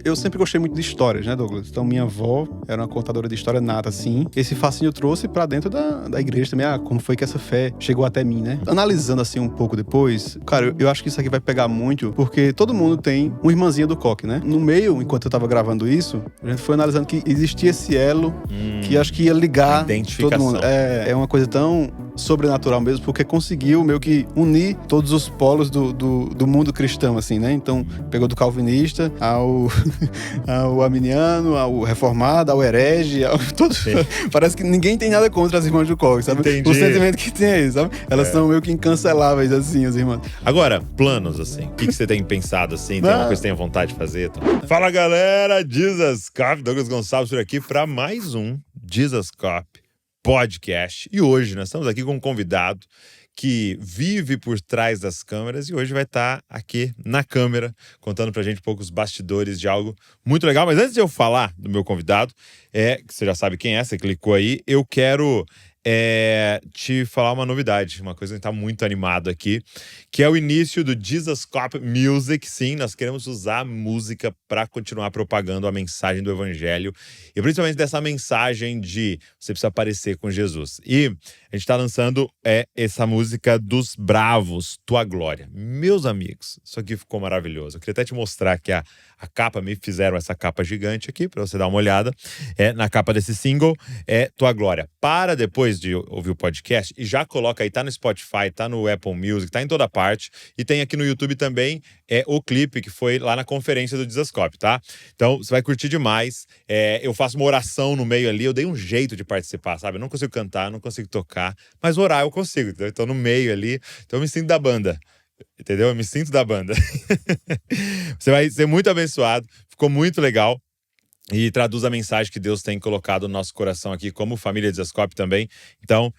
Eu sempre gostei muito de histórias, né, Douglas? Então, minha avó era uma contadora de história nata, assim. Esse fascínio trouxe pra dentro da igreja também. Como foi que essa fé chegou até mim, né? Analisando, assim, um pouco depois, cara, eu acho que isso aqui vai pegar muito, porque todo mundo tem uma irmãzinha do coque, né? No meio, enquanto eu tava gravando isso, a gente foi analisando que existia esse elo que acho que ia ligar todo mundo. É uma coisa tão sobrenatural mesmo, porque conseguiu meio que unir todos os polos do mundo cristão, assim, né? Então, pegou do calvinista ao arminiano, ao reformado, ao herege, parece que ninguém tem nada contra as irmãs do coque, sabe? Entendi. O sentimento que tem aí, sabe? Elas são meio que incanceláveis, assim, as irmãs. Agora, planos, assim. O que você tem pensado, assim? Tem uma coisa que você tem vontade de fazer? Então? Fala, galera! Jesus Cop, Douglas Gonçalves por aqui para mais um Jesus Cop podcast. E hoje nós estamos aqui com um convidado que vive por trás das câmeras e hoje vai estar aqui na câmera contando pra gente um pouco os bastidores de algo muito legal. Mas antes de eu falar do meu convidado, que você já sabe quem é, você clicou aí, eu quero te falar uma novidade, uma coisa que está muito animado aqui, que é o início do Jesus Cop Music. Sim, nós queremos usar a música para continuar propagando a mensagem do evangelho e principalmente dessa mensagem de você precisa parecer com Jesus. E a gente está lançando essa música dos Bravos, Tua Glória. Meus amigos, isso aqui ficou maravilhoso. Eu queria até te mostrar que a capa, me fizeram essa capa gigante aqui para você dar uma olhada. Na capa desse single Tua Glória. Para depois de ouvir o podcast e já coloca aí, tá no Spotify, tá no Apple Music, tá em toda parte e tem aqui no YouTube também o clipe que foi lá na conferência do Jesus Cop, tá? Então você vai curtir demais. Eu faço uma oração no meio ali, eu dei um jeito de participar, sabe? Eu não consigo cantar, eu não consigo tocar, mas orar eu consigo, entendeu? Então no meio ali, então eu me sinto da banda. Entendeu? Eu me sinto da banda. Você vai ser muito abençoado. Ficou muito legal. E traduz a mensagem que Deus tem colocado no nosso coração aqui, como família de Jesus Cop também. Então,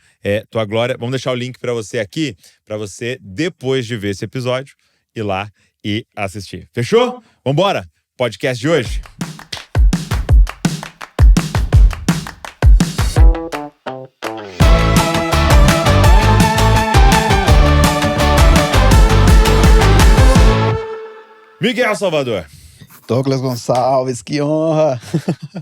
Tua Glória. Vamos deixar o link para você aqui, para você, depois de ver esse episódio, ir lá e assistir. Fechou? Vambora? Podcast de hoje. Miguel Salvador. Douglas Gonçalves, que honra!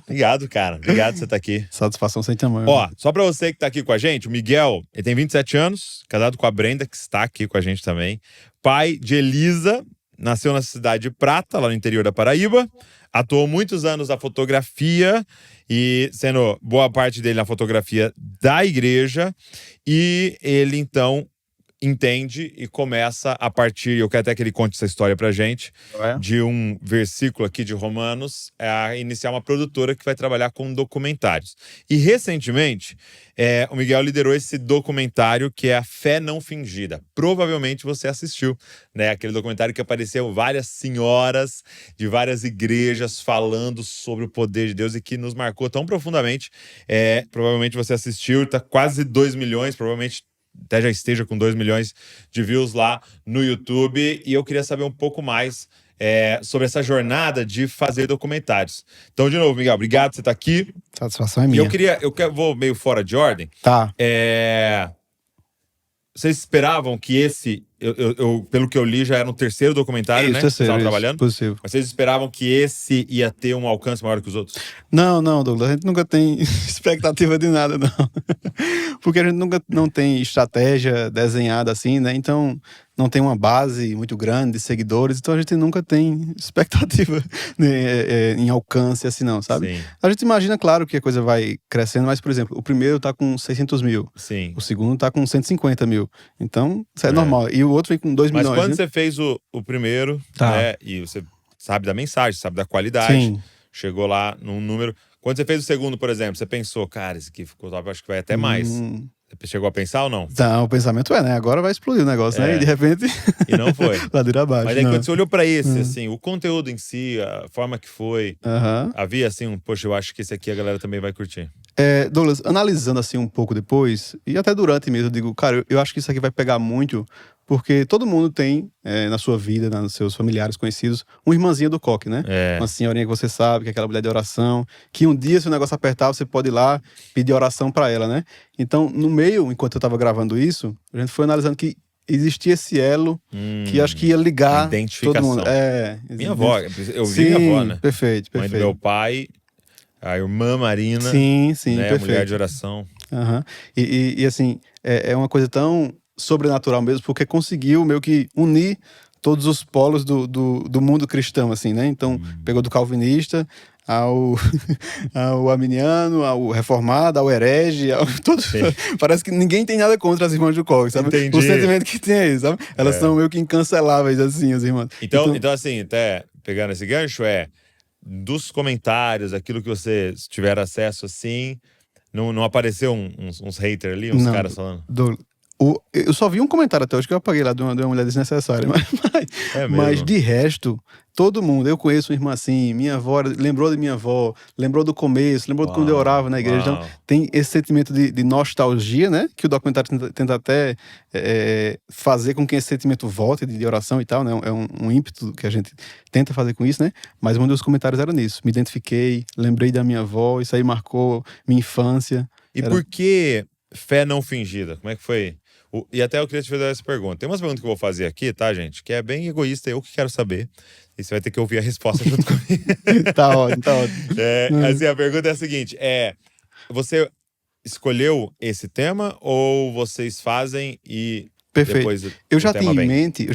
Obrigado, cara. Obrigado por você estar aqui. Satisfação sem tamanho. Ó, só pra você que tá aqui com a gente, o Miguel, ele tem 27 anos, casado com a Brenda, que está aqui com a gente também. Pai de Elisa, nasceu na cidade de Prata, lá no interior da Paraíba. Atuou muitos anos na fotografia, e sendo boa parte dele na fotografia da igreja. E ele, então, entende e começa a partir, eu quero até que ele conte essa história pra gente, de um versículo aqui de Romanos, a iniciar uma produtora que vai trabalhar com documentários. E recentemente, o Miguel liderou esse documentário que é A Fé Não Fingida. Provavelmente você assistiu, né? Aquele documentário que apareceu várias senhoras de várias igrejas falando sobre o poder de Deus e que nos marcou tão profundamente. Provavelmente você assistiu, tá quase 2 milhões, provavelmente até já esteja com 2 milhões de views lá no YouTube, e eu queria saber um pouco mais sobre essa jornada de fazer documentários. Então, de novo, Miguel, obrigado por você estar aqui. Satisfação é minha. Eu vou meio fora de ordem. Tá. Vocês esperavam que esse, pelo que eu li, já era um terceiro documentário, né? Terceiro, vocês estavam trabalhando? Possível. Mas vocês esperavam que esse ia ter um alcance maior que os outros? Não, Douglas, a gente nunca tem expectativa de nada, não. Porque a gente nunca não tem estratégia desenhada assim, né? Então, não tem uma base muito grande de seguidores, então a gente nunca tem expectativa em alcance assim, não, sabe? Sim. A gente imagina, claro, que a coisa vai crescendo, mas, por exemplo, o primeiro tá com 600 mil. Sim. O segundo tá com 150 mil. Então, isso é normal. E o outro vem com 2 milhões. Mas quando né? você fez o primeiro, Tá. né? E você sabe da mensagem, sabe da qualidade. Sim. Chegou lá num número. Quando você fez o segundo, por exemplo, você pensou, cara, esse aqui ficou top, acho que vai até mais. Você chegou a pensar ou não? Então, o pensamento né? Agora vai explodir o negócio, né? E de repente... E não foi. Ladeira abaixo. Mas aí quando você olhou pra esse, assim, o conteúdo em si, a forma que foi, havia assim, poxa, eu acho que esse aqui a galera também vai curtir. Douglas, analisando assim um pouco depois, e até durante mesmo, eu digo, cara, eu acho que isso aqui vai pegar muito, porque todo mundo tem, na sua vida, nos seus familiares conhecidos, uma irmãzinha do coque, né? Uma senhorinha que você sabe, que é aquela mulher de oração, que um dia, se o negócio apertar, você pode ir lá pedir oração pra ela, né? Então, no meio, enquanto eu tava gravando isso, a gente foi analisando que existia esse elo que acho que ia ligar todo mundo. Minha avó, eu vi minha avó, né? Perfeito. Mãe do meu pai, a irmã Marina, sim, né? perfeito. Mulher de oração. Uhum. E assim, é uma coisa tão sobrenatural mesmo, porque conseguiu meio que unir todos os polos do mundo cristão, assim, né? Então, pegou do calvinista ao arminiano, ao reformado, ao herege, parece que ninguém tem nada contra as irmãs do Koch, sabe? Entendi. O sentimento que tem é isso, sabe? Elas são meio que incanceláveis, assim, as irmãs. Então, assim, até pegando esse gancho, dos comentários, aquilo que você tiver acesso, assim, não apareceu uns haters ali, uns caras falando? Eu só vi um comentário até hoje que eu apaguei lá de uma mulher desnecessária. Mas de resto, todo mundo. Eu conheço uma irmã assim, minha avó lembrou de minha avó, lembrou do começo, lembrou de quando eu orava na igreja. Então, tem esse sentimento de nostalgia, né? Que o documentário tenta até fazer com que esse sentimento volte de oração e tal, né? É um ímpeto que a gente tenta fazer com isso, né? Mas um dos comentários era nisso. Me identifiquei, lembrei da minha avó, isso aí marcou minha infância. E por que fé não fingida? Como é que foi? E até eu queria te fazer essa pergunta. Tem umas perguntas que eu vou fazer aqui, tá, gente? Que é bem egoísta, eu que quero saber. E você vai ter que ouvir a resposta junto comigo. Tá ótimo. Assim, a pergunta é a seguinte: você escolheu esse tema ou vocês fazem e perfeito. Depois eu já tinha em mente...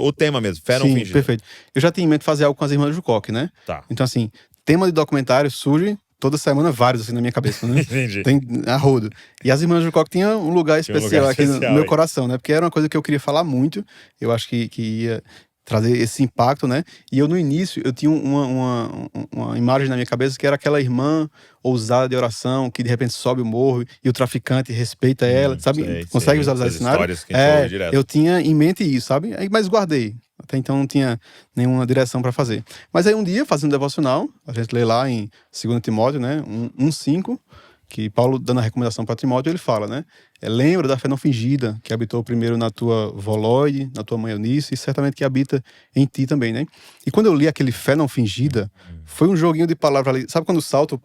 o tema mesmo, fé não fingida. Perfeito. Eu já tinha em mente fazer algo com as irmãs do Koch, né? Tá. Então, assim, tema de documentário surge toda semana vários, assim, na minha cabeça, né? Entendi. Tem a rodo. E as irmãs do Koch tinham um lugar especial aqui no meu coração, né? Porque era uma coisa que eu queria falar muito. Eu acho que ia trazer esse impacto, né? E eu, no início, eu tinha uma imagem na minha cabeça que era aquela irmã ousada de oração, que de repente sobe o morro e o traficante respeita ela, sabe? Consegue visualizar esse cenário? Histórias que a gente ouve direto. Eu tinha em mente isso, sabe? Mas guardei. Até então não tinha nenhuma direção para fazer. Mas aí um dia, fazendo devocional, a gente lê lá em 2 Timóteo, né? 1:5, que Paulo, dando a recomendação para Timóteo, ele fala, né? Lembra da fé não fingida, que habitou primeiro na tua Volóide, na tua mãe Eunice, e certamente que habita em ti também, né? E quando eu li aquele fé não fingida, foi um joguinho de palavras ali. Sabe quando salta,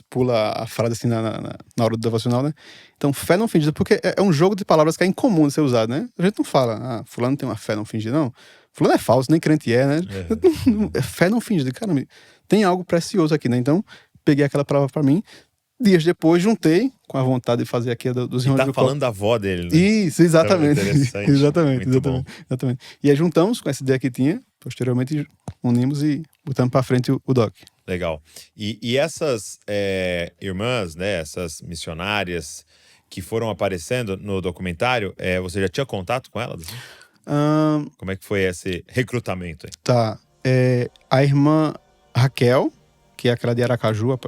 pula a frase assim na hora do devocional, né? Então, fé não fingida, porque é um jogo de palavras que é incomum de ser usado, né? A gente não fala, fulano tem uma fé não fingida, não. Fulano é falso, nem crente né? Fé não fingida. Caramba, tem algo precioso aqui, né? Então, peguei aquela palavra para mim. Dias depois, juntei com a vontade de fazer aqui dos irmãos do Koch. Tá falando da avó dele, né? Isso, exatamente. Interessante. exatamente. Bom. E aí juntamos com essa ideia que tinha, posteriormente unimos e botamos para frente o doc. Legal. E essas irmãs, né, essas missionárias que foram aparecendo no documentário, você já tinha contato com elas? Como é que foi esse recrutamento aí? Tá. A irmã Raquel, que é aquela de Aracaju,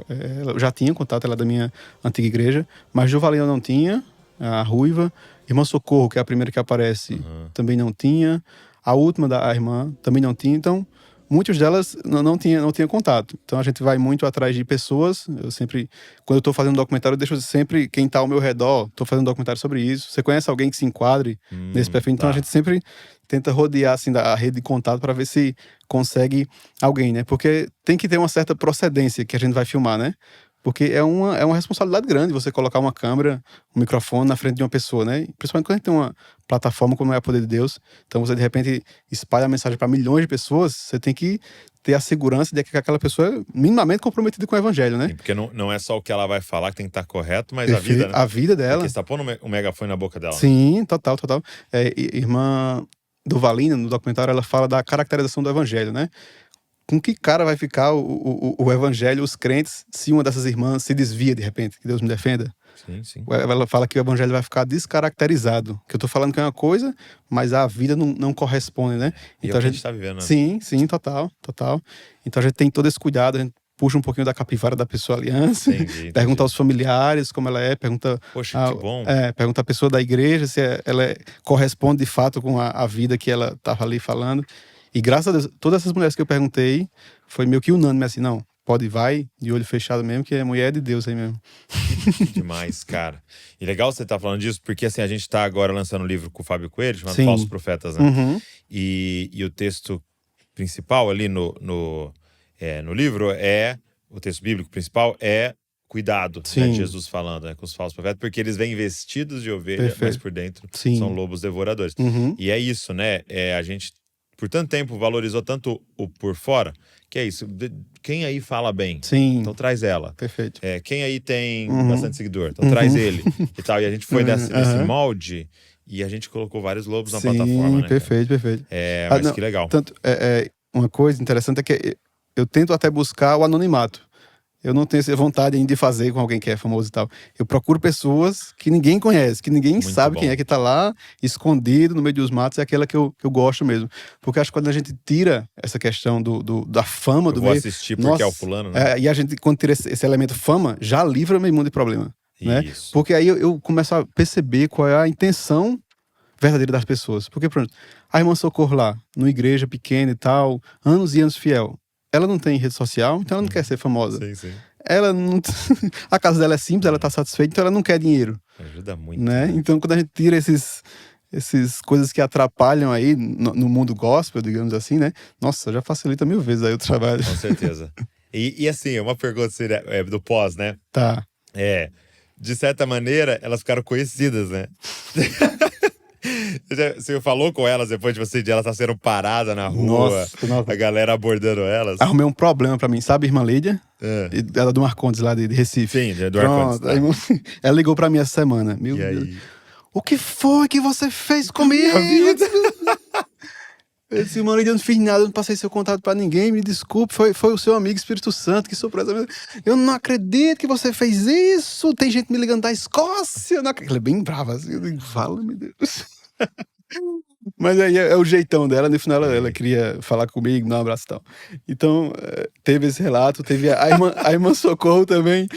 eu já tinha contato, ela é da minha antiga igreja, mas Juvalina não tinha, a Ruiva. Irmã Socorro, que é a primeira que aparece, também não tinha. A última da irmã também não tinha. Então, muitas delas não tinha contato. Então, a gente vai muito atrás de pessoas. Eu sempre, quando eu estou fazendo um documentário, eu deixo sempre quem está ao meu redor. Estou fazendo um documentário sobre isso. Você conhece alguém que se enquadre nesse perfil? Então, a gente sempre tenta rodear assim, a rede de contato para ver se consegue alguém, né? Porque tem que ter uma certa procedência que a gente vai filmar, né? Porque é uma responsabilidade grande você colocar uma câmera, um microfone na frente de uma pessoa, né? Principalmente quando a gente tem uma plataforma como é a Poder de Deus. Então você, de repente, espalha a mensagem para milhões de pessoas. Você tem que ter a segurança de que aquela pessoa é minimamente comprometida com o evangelho, né? Sim, porque não é só o que ela vai falar que tem que estar correto, mas a vida, né? A vida dela. Porque você tá pondo um megafone na boca dela. Sim, total. Irmã Duvalina, no documentário, ela fala da caracterização do evangelho, né? Com que cara vai ficar o evangelho, os crentes, se uma dessas irmãs se desvia de repente? Que Deus me defenda. Sim. Ela fala que o evangelho vai ficar descaracterizado. Que eu tô falando que é uma coisa, mas a vida não corresponde, né? Então a gente tá vivendo, né? Sim, total. Então a gente tem todo esse cuidado, a gente puxa um pouquinho da capivara da pessoa aliança, entendi. Pergunta aos familiares como ela é, pergunta... Poxa, que bom. Pergunta à pessoa da igreja se ela corresponde de fato com a vida que ela tava ali falando. E graças a Deus, todas essas mulheres que eu perguntei, foi meio que unânime, assim, não, vai, de olho fechado mesmo, que é mulher de Deus aí mesmo. Que demais, cara. E legal você estar falando disso, porque assim, a gente tá agora lançando um livro com o Fábio Coelho, chamado Falsos Profetas, né? Uhum. E o texto principal ali no livro o texto bíblico principal é cuidado, né, de Jesus falando, né, com os falsos profetas, porque eles vêm vestidos de ovelha, mas por dentro são lobos devoradores. E é isso, né? A gente, por tanto tempo, valorizou tanto o por fora, que é isso. Quem aí fala bem? Sim. Então traz ela. Perfeito. Quem aí tem bastante seguidor? Então traz ele e tal. E a gente foi nesse molde e a gente colocou vários lobos na plataforma, né? Perfeito. Mas não, que legal. Tanto, uma coisa interessante é que eu tento até buscar o anonimato. Eu não tenho essa vontade ainda de fazer com alguém que é famoso e tal. Eu procuro pessoas que ninguém conhece, que ninguém sabe quem é que tá lá, escondido no meio dos matos, é aquela que eu gosto mesmo. Porque acho que quando a gente tira essa questão da fama do meio... Eu vou assistir porque é o fulano, né? E a gente, quando tira esse elemento fama, já livra meio mundo de problema. Né? Isso. Porque aí eu começo a perceber qual é a intenção verdadeira das pessoas. Porque, por exemplo, a irmã Socorro lá, numa igreja pequena e tal, anos e anos fiel. Ela não tem rede social, então ela não quer ser famosa. Sim. Ela não... A casa dela é simples, ela tá satisfeita, então ela não quer dinheiro. Ajuda muito. Né? Então, quando a gente tira esses coisas que atrapalham aí no mundo gospel, digamos assim, né? Nossa, já facilita 1000 vezes aí o trabalho. Com certeza. E assim, uma pergunta seria, do pós, né? Tá. De certa maneira, elas ficaram conhecidas, né? Você falou com elas depois, tipo assim, de elas estar sendo paradas na rua, Nossa. a galera abordando elas? Arrumei um problema pra mim, sabe, irmã Lídia? Ela do Marcondes lá de Recife. Sim, do Marcondes. Tá. Ela ligou pra mim essa semana. Meu Deus. O que foi que você fez comigo? Eu disse, irmã Lídia, eu não fiz nada, eu não passei seu contato pra ninguém, me desculpe, foi o seu amigo Espírito Santo, que surpresa. Eu não acredito que você fez isso, tem gente me ligando da Escócia. Ela é bem brava, assim, eu digo, fala, meu Deus. Mas aí é o jeitão dela, no final ela queria falar comigo, dar um abraço e tal. Então, teve esse relato, teve a irmã Socorro também,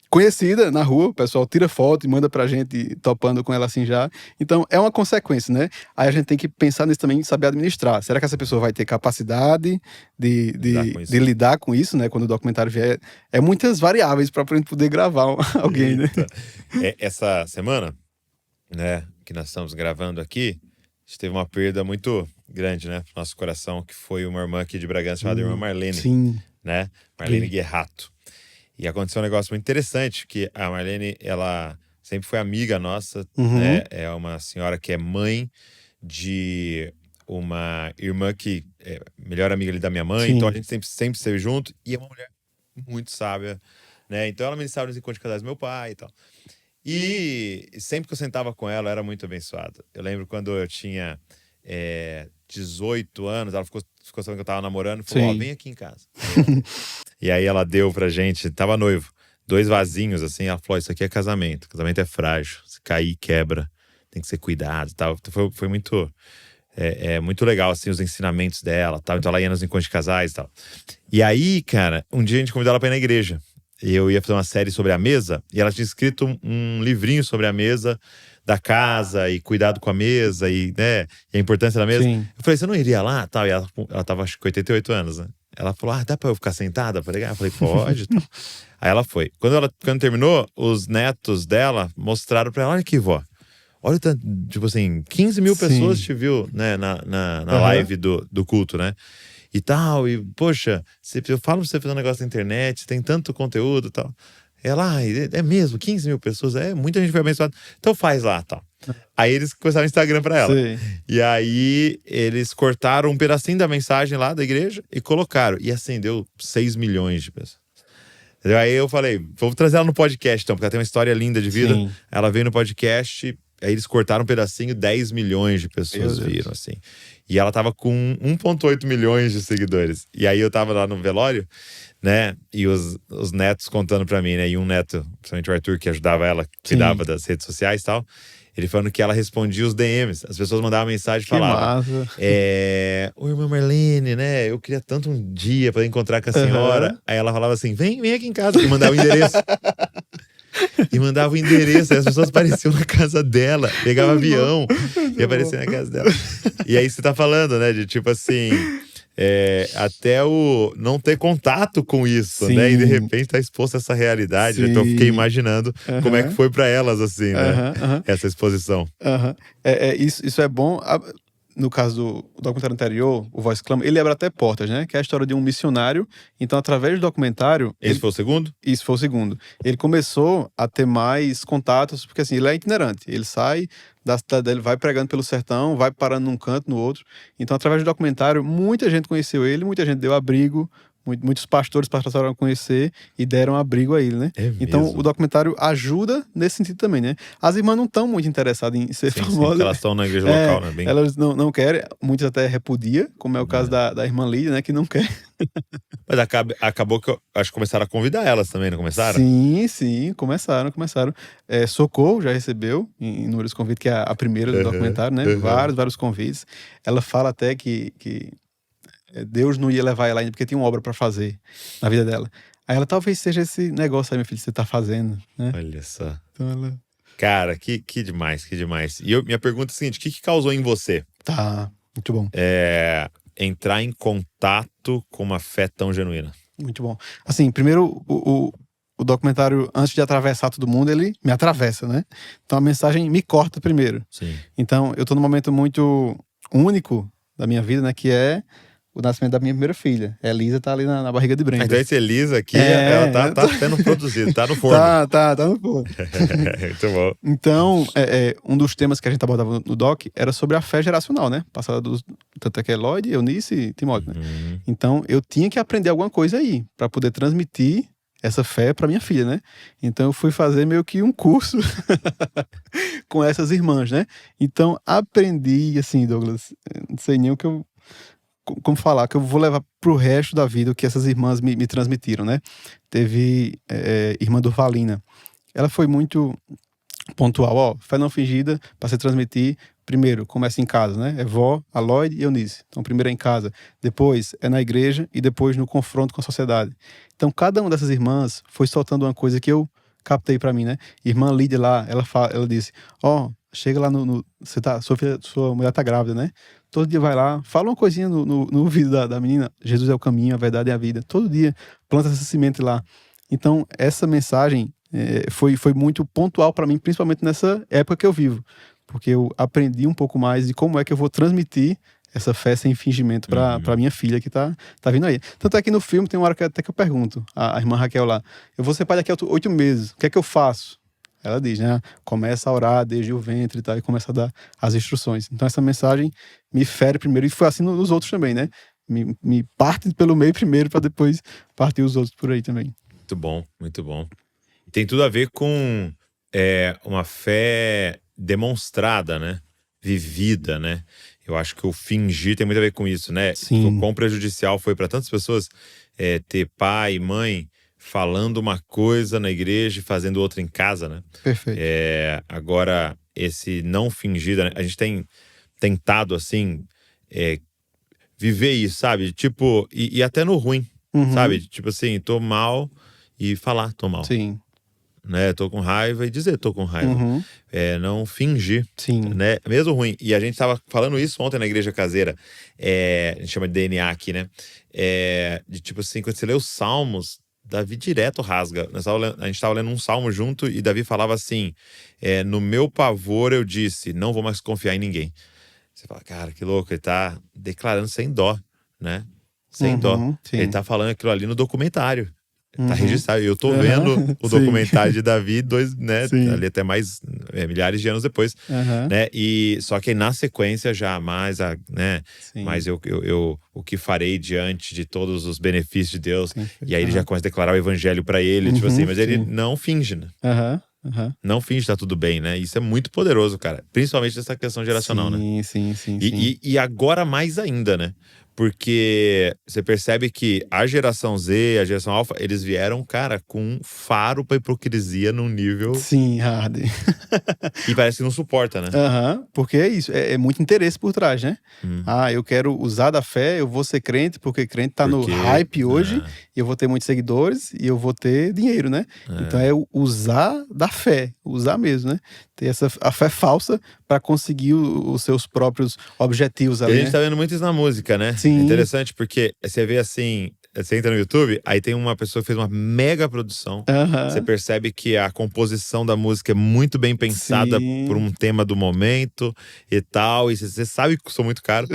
conhecida na rua, o pessoal tira foto e manda pra gente topando com ela assim já. Então, é uma consequência, né? Aí a gente tem que pensar nisso também, saber administrar. Será que essa pessoa vai ter capacidade de lidar com isso, né? Quando o documentário vier. É muitas variáveis pra gente poder gravar alguém, né? Essa semana, né, que nós estamos gravando aqui, a gente teve uma perda muito grande, né, pro nosso coração, que foi uma irmã aqui de Bragança chamada irmã Marlene. Sim. Né? Marlene Guerrato. E aconteceu um negócio muito interessante, que a Marlene, ela sempre foi amiga nossa, né? É uma senhora que é mãe de uma irmã que é melhor amiga ali da minha mãe, então a gente sempre esteve junto, e é uma mulher muito sábia, né? Então ela ministrava nos encontros de casais do meu pai e tal. E sempre que eu sentava com ela, eu era muito abençoada. Eu lembro quando eu tinha 18 anos, ela ficou sabendo que eu tava namorando, e falou, vem aqui em casa. E aí ela deu pra gente, tava noivo, 2 vasinhos assim, ela falou, isso aqui é casamento é frágil, se cair, quebra, tem que ser cuidado e tal. Foi muito, muito legal, assim, os ensinamentos dela, tal. Então ela ia nos encontros de casais e tal. E aí, cara, um dia a gente convidou ela pra ir na igreja. E eu ia fazer uma série sobre a mesa, e ela tinha escrito um livrinho sobre a mesa da casa, e cuidado com a mesa, e, né, e a importância da mesa. Sim. Eu falei, você não iria lá? Tal. E ela tava, acho que 88 anos, né? Ela falou, dá pra eu ficar sentada? Eu falei, pode. Tal. Aí ela foi. Quando terminou, os netos dela mostraram pra ela, olha aqui, vó. Olha, tipo assim, 15 mil pessoas te viu, né, na live do culto, né? E tal, e poxa, eu falo pra você fazer um negócio na internet, tem tanto conteúdo e tal. Ela, é mesmo, 15 mil pessoas, muita gente foi abençoada. Então faz lá, tal. Aí eles começaram o Instagram pra ela. Sim. E aí eles cortaram um pedacinho da mensagem lá da igreja e colocaram. E assim, deu 6 milhões de pessoas. Entendeu? Aí eu falei, vou trazer ela no podcast então, porque ela tem uma história linda de vida. Sim. Ela veio no podcast, aí eles cortaram um pedacinho, 10 milhões de pessoas viram, assim. E ela tava com 1,8 milhões de seguidores. E aí eu tava lá no velório, né? E os netos contando pra mim, né? E um neto, principalmente o Arthur, que ajudava ela, cuidava das redes sociais e tal. Ele falando que ela respondia os DMs. As pessoas mandavam mensagem e falavam. Oi, irmã Marlene, né? Eu queria tanto um dia poder encontrar com a senhora. Aí ela falava assim, vem aqui em casa. E mandava o endereço. Aí as pessoas apareciam na casa dela, pegava avião e aparecia na casa dela. E aí você tá falando, né, de tipo assim, até o não ter contato com isso, né, e de repente tá exposto a essa realidade. Então eu fiquei imaginando como é que foi pra elas, assim, né, essa exposição. Isso é bom. no caso do documentário anterior, o Voz Clama, ele abre até portas, né? Que é a história de um missionário. Então, através do documentário... Esse foi o segundo? Isso foi o segundo. Ele começou a ter mais contatos, porque assim, ele é itinerante. Ele sai da cidade dele, vai pregando pelo sertão, vai parando num canto, no outro. Então, através do documentário, muita gente conheceu ele, muita gente deu abrigo, muitos pastores passaram a conhecer e deram abrigo a ele, né? Então, mesmo? o documentário ajuda nesse sentido também, né? As irmãs não estão muito interessadas em ser famosas. Sim, elas estão na igreja local, né? Bem... Elas não querem, muitas até repudia, como é o caso da irmã Lídia, né? Que não quer. Mas acabou que eu acho que começaram a convidar elas também, não começaram? Sim, começaram. Socorro já recebeu inúmeros convites, que é a primeira do documentário, né? Vários convites. Ela fala até que Deus não ia levar ela ainda porque tinha uma obra para fazer na vida dela. Aí ela, talvez seja esse negócio aí, meu filho, que você tá fazendo, né? Olha só. Então ela... Cara, que demais, que demais. E minha pergunta é a seguinte, o que causou em você? Tá, muito bom. Entrar em contato com uma fé tão genuína? Muito bom. Assim, primeiro, o documentário, antes de atravessar todo mundo, ele me atravessa, né? Então a mensagem me corta primeiro. Sim. Então eu tô num momento muito único da minha vida, né? Que é o nascimento da minha primeira filha. A Elisa tá ali na barriga de Brenda. Então essa Elisa aqui, ela tá sendo produzida, tá no forno. Tá no forno. Muito bom. Então, um dos temas que a gente abordava no doc era sobre a fé geracional, né? Passada tanto é que é Lloyd, Eunice e Timóteo, né? Então, eu tinha que aprender alguma coisa aí, para poder transmitir essa fé para minha filha, né? Então, eu fui fazer meio que um curso com essas irmãs, né? Então, aprendi, assim, Douglas, não sei nem o que eu... Como falar, que eu vou levar pro resto da vida o que essas irmãs me transmitiram, né? Teve irmã Durvalina. Ela foi muito pontual, fé não fingida, para se transmitir. Primeiro, começa em casa, né? É vó, a Lloyd e Eunice. Então, primeiro é em casa, depois é na igreja e depois no confronto com a sociedade. Então, cada uma dessas irmãs foi soltando uma coisa que eu captei para mim, né? Irmã Lídia lá, ela disse, chega lá sua mulher tá grávida, né? Todo dia vai lá, fala uma coisinha no ouvido da menina. Jesus é o caminho, a verdade é a vida. Todo dia planta essa semente lá. Então, essa mensagem foi muito pontual para mim, principalmente nessa época que eu vivo. Porque eu aprendi um pouco mais de como é que eu vou transmitir essa fé sem fingimento para minha filha que tá vindo aí. Tanto é que no filme tem uma hora que até que eu pergunto, a irmã Raquel lá, eu vou ser pai daqui a 8 meses, o que é que eu faço? Ela diz, né? Começa a orar desde o ventre e tal, e começa a dar as instruções. Então essa mensagem me fere primeiro, e foi assim nos outros também, né? Me parte pelo meio primeiro, para depois partir os outros por aí também. Muito bom, muito bom. Tem tudo a ver com uma fé demonstrada, né? Vivida, né? Eu acho que o fingir tem muito a ver com isso, né? Sim. O quão prejudicial foi para tantas pessoas ter pai e mãe falando uma coisa na igreja e fazendo outra em casa, né? Perfeito. Agora, esse não fingido, né? A gente tem tentado, assim, viver isso, sabe? Tipo, e até no ruim, sabe? Tipo assim, tô mal e falar, tô mal. Sim. Né? Tô com raiva e dizer tô com raiva. Não fingir, Sim. né? Mesmo ruim. E a gente tava falando isso ontem na igreja caseira. A gente chama de DNA aqui, né? De tipo assim, quando você lê os salmos, Davi direto rasga. A gente tava lendo um salmo junto e Davi falava assim, no meu pavor eu disse, não vou mais confiar em ninguém. Você fala, cara, que louco, ele tá declarando sem dó, né? Sem dó. Sim. Ele tá falando aquilo ali no documentário. Tá registrado. Eu tô vendo o Sim. documentário de Davi, né? Sim. Ali até mais milhares de anos depois, né? E só que na sequência já mais, né? Sim. Mas eu o que farei diante de todos os benefícios de Deus. Sim. E aí ele já começa a declarar o evangelho pra ele, tipo assim, mas ele não finge, né? Não finge, tá tudo bem, né? Isso é muito poderoso, cara. Principalmente nessa questão geracional, né? Sim. E agora mais ainda, né? Porque você percebe que a geração Z, a geração Alpha, eles vieram, cara, com um faro pra hipocrisia num nível... Sim, hard. E parece que não suporta, né? Porque é isso, é muito interesse por trás, né? Eu quero usar da fé, eu vou ser crente, porque crente tá no hype hoje, e eu vou ter muitos seguidores, e eu vou ter dinheiro, né? Então é usar da fé, usar mesmo, né? Ter a fé falsa para conseguir os seus próprios objetivos ali. E a gente tá vendo muito isso na música, né? Sim. É interessante porque você vê assim, você entra no YouTube, aí tem uma pessoa que fez uma mega produção. Você percebe que a composição da música é muito bem pensada por um tema do momento e tal. E você sabe que custou muito caro.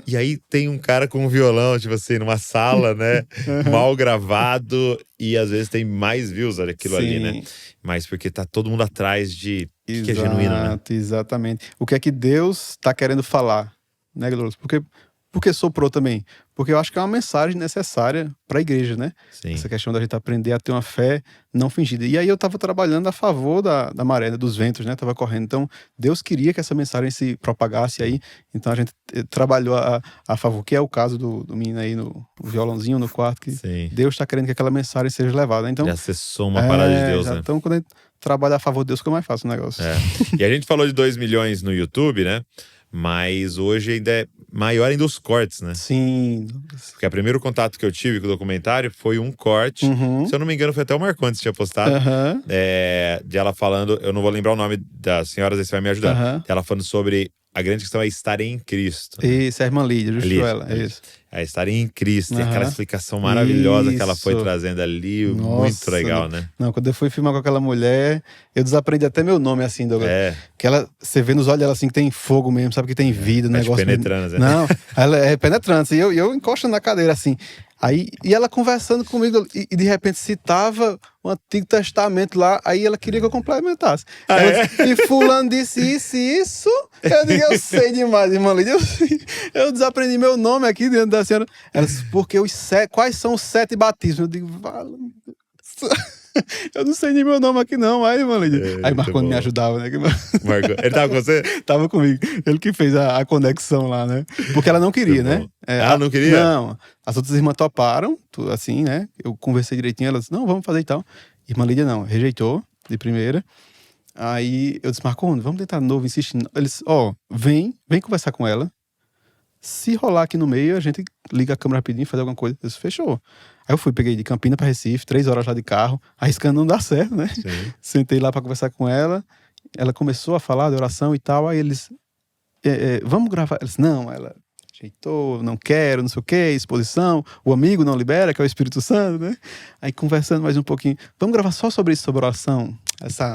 E aí tem um cara com um violão, tipo assim, numa sala, né? Mal gravado. E às vezes tem mais views aquilo ali, né? Mas porque tá todo mundo atrás de que é genuíno, né? Exatamente. O que é que Deus tá querendo falar, né, Glorioso? Porque soprou também. Porque eu acho que é uma mensagem necessária para a igreja, né? Sim. Essa questão da gente aprender a ter uma fé não fingida. E aí eu estava trabalhando a favor da maré, né? Dos ventos, né? Tava correndo. Então, Deus queria que essa mensagem se propagasse aí. Então, a gente trabalhou a favor, que é o caso do menino aí, no violãozinho no quarto, que Deus está querendo que aquela mensagem seja levada. Então, ele acessou uma parada de Deus, né? Então, quando a gente trabalha a favor de Deus, fica mais fácil o negócio. E a gente falou de 2 milhões no YouTube, né? Mas hoje ainda é maior ainda os cortes, né? Sim. Porque o primeiro contato que eu tive com o documentário foi um corte. Se eu não me engano, foi até o Marcondes que tinha postado. De ela falando, eu não vou lembrar o nome das senhoras, aí você vai me ajudar. Ela falando sobre a grande questão é estar em Cristo. Né? Isso, a irmã Lídia, justo ela. É isso. É estar em Cristo. E aquela explicação maravilhosa que ela foi trazendo ali. Nossa, muito legal, né? Não, quando eu fui filmar com aquela mulher, eu desaprendi até meu nome, assim, Douglas. Que ela, você vê nos olhos dela assim que tem fogo mesmo, sabe que tem vida, negócio. Penetrando, Não, ela é penetrante. E eu encosto na cadeira, assim. Aí, e ela conversando comigo, e de repente citava o Antigo Testamento lá, aí ela queria que eu complementasse. E fulano disse isso. Eu digo, eu sei demais, irmã Lídia. Eu desaprendi meu nome aqui dentro da senhora. Ela disse, porque quais são os 7 batismos? Eu digo, eu não sei nem meu nome aqui não, aí, irmã Lídia. Aí Marconi me ajudava, né? Ele tava com você? Tava comigo. Ele que fez a conexão lá, né? Porque ela não queria, né? Ela não queria? Não. As outras irmãs toparam, assim, né? Eu conversei direitinho, elas, não, vamos fazer e tal. Irmã Lídia não, rejeitou de primeira. Aí eu disse, Marconi, vamos tentar de novo, insistindo. Eles, vem conversar com ela. Se rolar aqui no meio, a gente liga a câmera rapidinho e faz alguma coisa. Eu disse, fechou. Aí eu fui, peguei de Campina pra Recife, 3 horas lá de carro, arriscando não dar certo, né? Sentei lá pra conversar com ela. Ela começou a falar de oração e tal. Aí eles, vamos gravar. Ela disse, não, ela ajeitou, não quero, não sei o quê, exposição. O amigo não libera, que é o Espírito Santo, né? Aí conversando mais um pouquinho. Vamos gravar só sobre isso, sobre oração.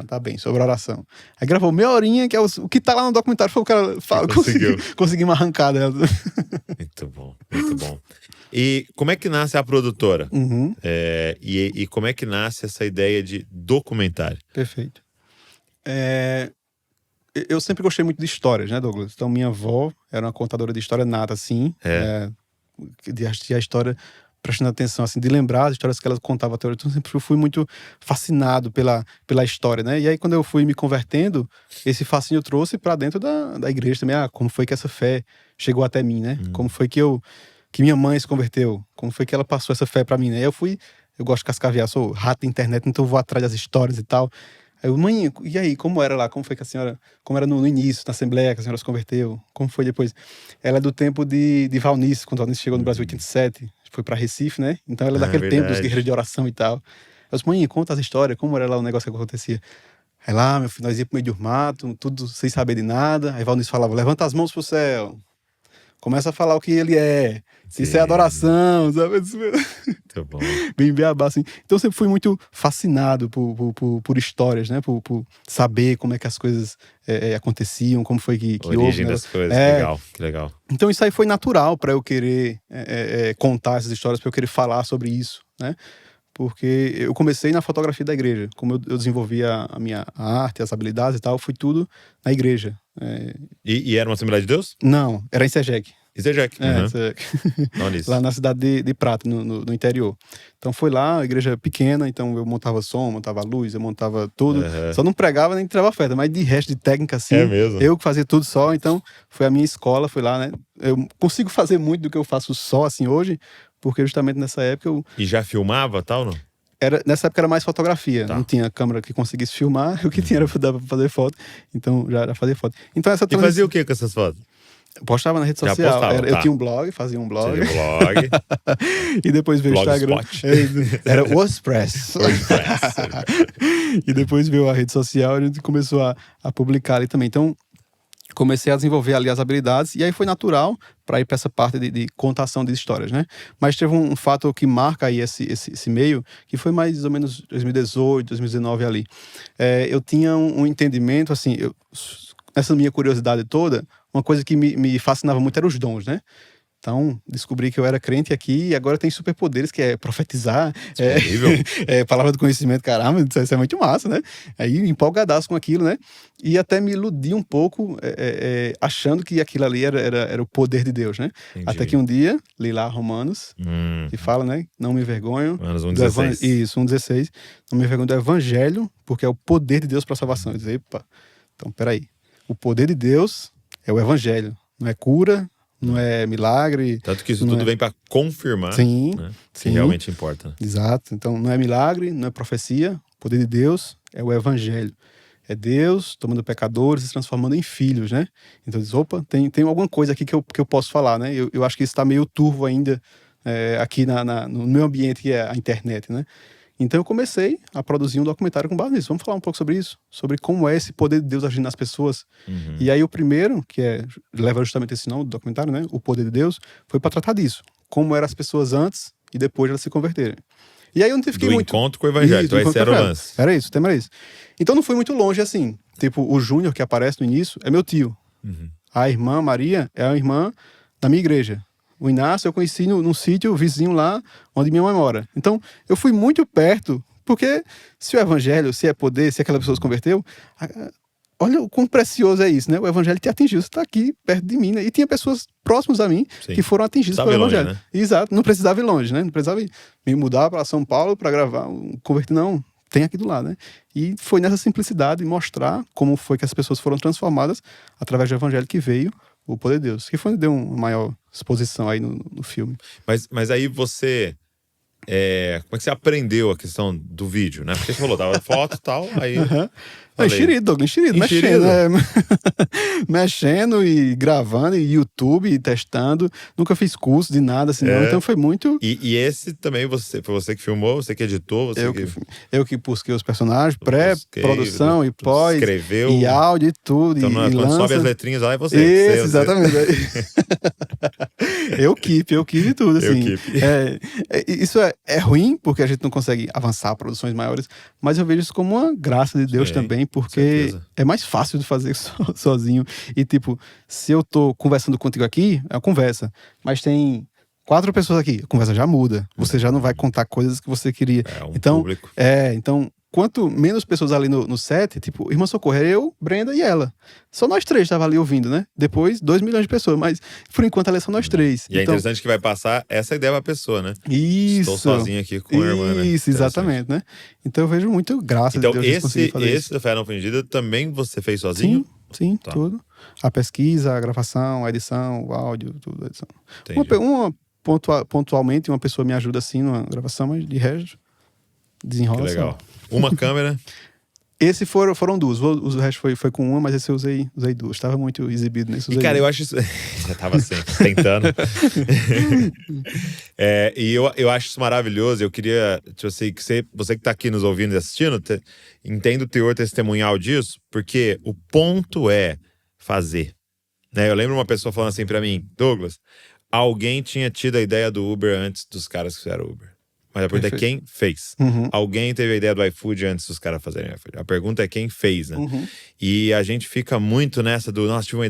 Tá bem, sobre oração. Aí gravou meia horinha, que é o que tá lá no documentário, foi o que ela fala. Consegui uma arrancada dela. Muito bom, muito bom. E como é que nasce a produtora? E como é que nasce essa ideia de documentário? Perfeito. Eu sempre gostei muito de histórias, né, Douglas? Então, minha avó era uma contadora de história nata, assim. De assistir a história, prestando atenção, assim, de lembrar as histórias que ela contava até hoje. Então, sempre fui muito fascinado pela história, né? E aí, quando eu fui me convertendo, esse fascínio eu trouxe para dentro da igreja também. Como foi que essa fé chegou até mim, né? Como foi que minha mãe se converteu? Como foi que ela passou essa fé para mim, né? Eu gosto de cascaviar, sou rato da internet, então eu vou atrás das histórias e tal. Aí eu, mãe, e aí, como era lá? Como foi que a senhora... Como era no início, na Assembleia, que a senhora se converteu? Como foi depois? Ela é do tempo de Valnice, quando Valnice chegou no Brasil em 87. Foi pra Recife, né? Então ela é daquele tempo dos guerreiros de oração e tal. Eu disse, mãe, conta as histórias. Como era lá o negócio que acontecia? Aí lá, meu filho, nós íamos pro meio do mato, tudo sem saber de nada. Aí Valnice falava, levanta as mãos pro céu. Começa a falar o que ele é. Isso é adoração, sabe? Muito bom. Bem beabá, assim. Então eu sempre fui muito fascinado por histórias, né? Por saber como é que as coisas aconteciam, como foi que houve. Origem das coisas, que legal. Então isso aí foi natural para eu querer contar essas histórias, para eu querer falar sobre isso, né? Porque eu comecei na fotografia da igreja. Como eu desenvolvi a minha arte, as habilidades e tal, foi tudo na igreja. E era uma Assembleia de Deus? Não, era em Sejec. Sejec. Lá na cidade de Prata, no interior. Então foi lá, a igreja pequena, então eu montava som, montava luz, eu montava tudo. Só não pregava nem entregava oferta, mas de resto de técnica assim, eu que fazia tudo só. Então foi a minha escola, foi lá, né? Eu consigo fazer muito do que eu faço só assim hoje, porque justamente nessa época eu... E já filmava tal, não? Nessa época era mais fotografia, não tinha câmera que conseguisse filmar, o que tinha era pra fazer foto, então já fazia foto. Então, e fazia o que com essas fotos? Postava na rede social. Eu tinha um blog, fazia um blog. E depois veio o Instagram. Era o WordPress. E depois veio a rede social e a gente começou a publicar ali também. Então, comecei a desenvolver ali as habilidades, e aí foi natural para ir para essa parte de contação de histórias, né? Mas teve um fato que marca aí esse meio, que foi mais ou menos 2018, 2019 ali. Eu tinha um entendimento, assim, essa minha curiosidade toda, uma coisa que me fascinava muito eram os dons, né? Então, descobri que eu era crente aqui e agora tem superpoderes, que é profetizar, palavra do conhecimento, caramba, isso é muito massa, né? Aí empolgadaço com aquilo, né? E até me iludi um pouco, achando que aquilo ali era o poder de Deus, né? Entendi. Até que um dia, li lá Romanos, que fala, né? Não me envergonho. Romanos 1,16. Isso, 1,16. Não me envergonho do evangelho, porque é o poder de Deus para a salvação. Eu disse, epa, então peraí. O poder de Deus é o evangelho, não é cura, não é milagre. Tanto que isso tudo vem para confirmar, sim, né, sim, que realmente importa. Exato. Então não é milagre, não é profecia. O poder de Deus é o evangelho. É Deus tomando pecadores e se transformando em filhos, né? Então diz, opa, tem alguma coisa aqui que eu posso falar, né? Eu acho que isso está meio turvo ainda aqui no meu ambiente, que é a internet, né? Então eu comecei a produzir um documentário com base nisso. Vamos falar um pouco sobre isso, sobre como é esse poder de Deus agindo nas pessoas. E aí o primeiro, que leva justamente esse nome do documentário, né? O poder de Deus, foi para tratar disso. Como eram as pessoas antes e depois de elas se converterem. E aí eu não fiquei muito... Do encontro com o evangelho, então esse era o lance. Era isso, o tema era isso. Então não fui muito longe assim. Tipo, o Júnior, que aparece no início, é meu tio. A irmã Maria é a irmã da minha igreja. O Inácio eu conheci num sítio vizinho lá, onde minha mãe mora. Então, eu fui muito perto, porque se o evangelho, se é poder, se aquela pessoa se converteu, olha o quão precioso é isso, né? O evangelho te atingiu, você está aqui, perto de mim, né? E tinha pessoas próximas a mim, sim, que foram atingidas pelo evangelho. Longe, né? Exato, não precisava ir longe, né? Não precisava me mudar para São Paulo para gravar, converter, não. Tem aqui do lado, né? E foi nessa simplicidade mostrar como foi que as pessoas foram transformadas através do evangelho que veio o poder de Deus, que foi onde deu uma maior exposição aí no filme. Mas aí você... como é que você aprendeu a questão do vídeo, né? Porque você falou, tava foto e tal, aí... Enxerido, Douglas, mexendo. Mexendo e gravando, e YouTube, e testando. Nunca fiz curso de nada, assim, não. Então foi muito... E esse também, foi você que filmou, você que editou? Eu que busquei os personagens, pré-produção e pós, escreveu, e áudio e tudo. Então, quando lança... sobe as letrinhas lá, é você. Isso, exatamente. Eu keep e tudo, assim. Isso é ruim, porque a gente não consegue avançar produções maiores, mas eu vejo isso como uma graça de Deus também, porque é mais fácil de fazer sozinho. E tipo, se eu tô conversando contigo aqui, é uma conversa, mas tem 4 pessoas aqui, a conversa já muda. Você já não vai contar coisas que você queria. Público. Então, quanto menos pessoas ali no set, tipo, Irmã Socorro, era eu, Brenda e ela. Só nós 3 estavam ali ouvindo, né? Depois, 2 milhões de pessoas, mas por enquanto ela é só nós 3. E é interessante que vai passar essa ideia pra pessoa, né? Isso. Estou sozinho aqui com a irmã, né? Isso, exatamente, né? Então eu vejo muito graça de Deus de conseguir fazer isso. Esse da Fé Não Fingida também você fez sozinho? Sim, tudo. A pesquisa, a gravação, a edição, o áudio, tudo, a edição. Pontualmente, uma pessoa me ajuda assim numa gravação, mas de resto, desenrola. Que legal. Uma câmera. Esse foram 2. O resto foi com uma, mas esse eu usei 2. Estava muito exibido nesse. E cara, eu acho isso... Já tava assim, tentando. E eu acho isso maravilhoso. Eu queria, tipo assim, que você que tá aqui nos ouvindo e assistindo, entenda o teor testemunhal disso, porque o ponto é fazer. Né? Eu lembro uma pessoa falando assim pra mim, Douglas, alguém tinha tido a ideia do Uber antes dos caras que fizeram Uber. Mas a pergunta é quem fez. Alguém teve a ideia do iFood antes dos caras fazerem iFood. A pergunta é quem fez, né? E a gente fica muito nessa do, nossa, tive uma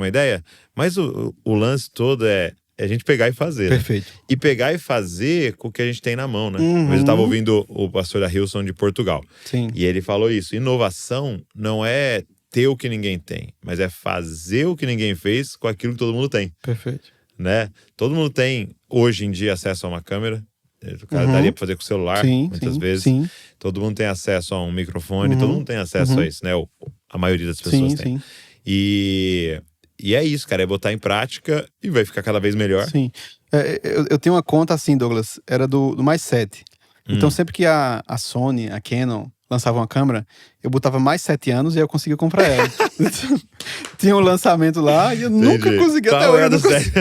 ideia. Mas o lance todo é a gente pegar e fazer. Perfeito. Né? E pegar e fazer com o que a gente tem na mão, né? Mas eu tava ouvindo o pastor da Hillsong de Portugal. Sim. E ele falou isso. Inovação não é ter o que ninguém tem, mas é fazer o que ninguém fez com aquilo que todo mundo tem. Perfeito. Né? Todo mundo tem, hoje em dia, acesso a uma câmera. O cara daria pra fazer com o celular, muitas vezes. Sim. Todo mundo tem acesso a um microfone, todo mundo tem acesso a isso, né? A maioria das pessoas tem. Sim. E é isso, cara, é botar em prática e vai ficar cada vez melhor. Sim. Eu tenho uma conta assim, Douglas, era do Mais 7. Então sempre que a Sony, a Canon lançava uma câmera, eu botava mais 7 anos e aí eu conseguia comprar ela. Tinha um lançamento lá e eu nunca conseguia, até hoje eu não consegui.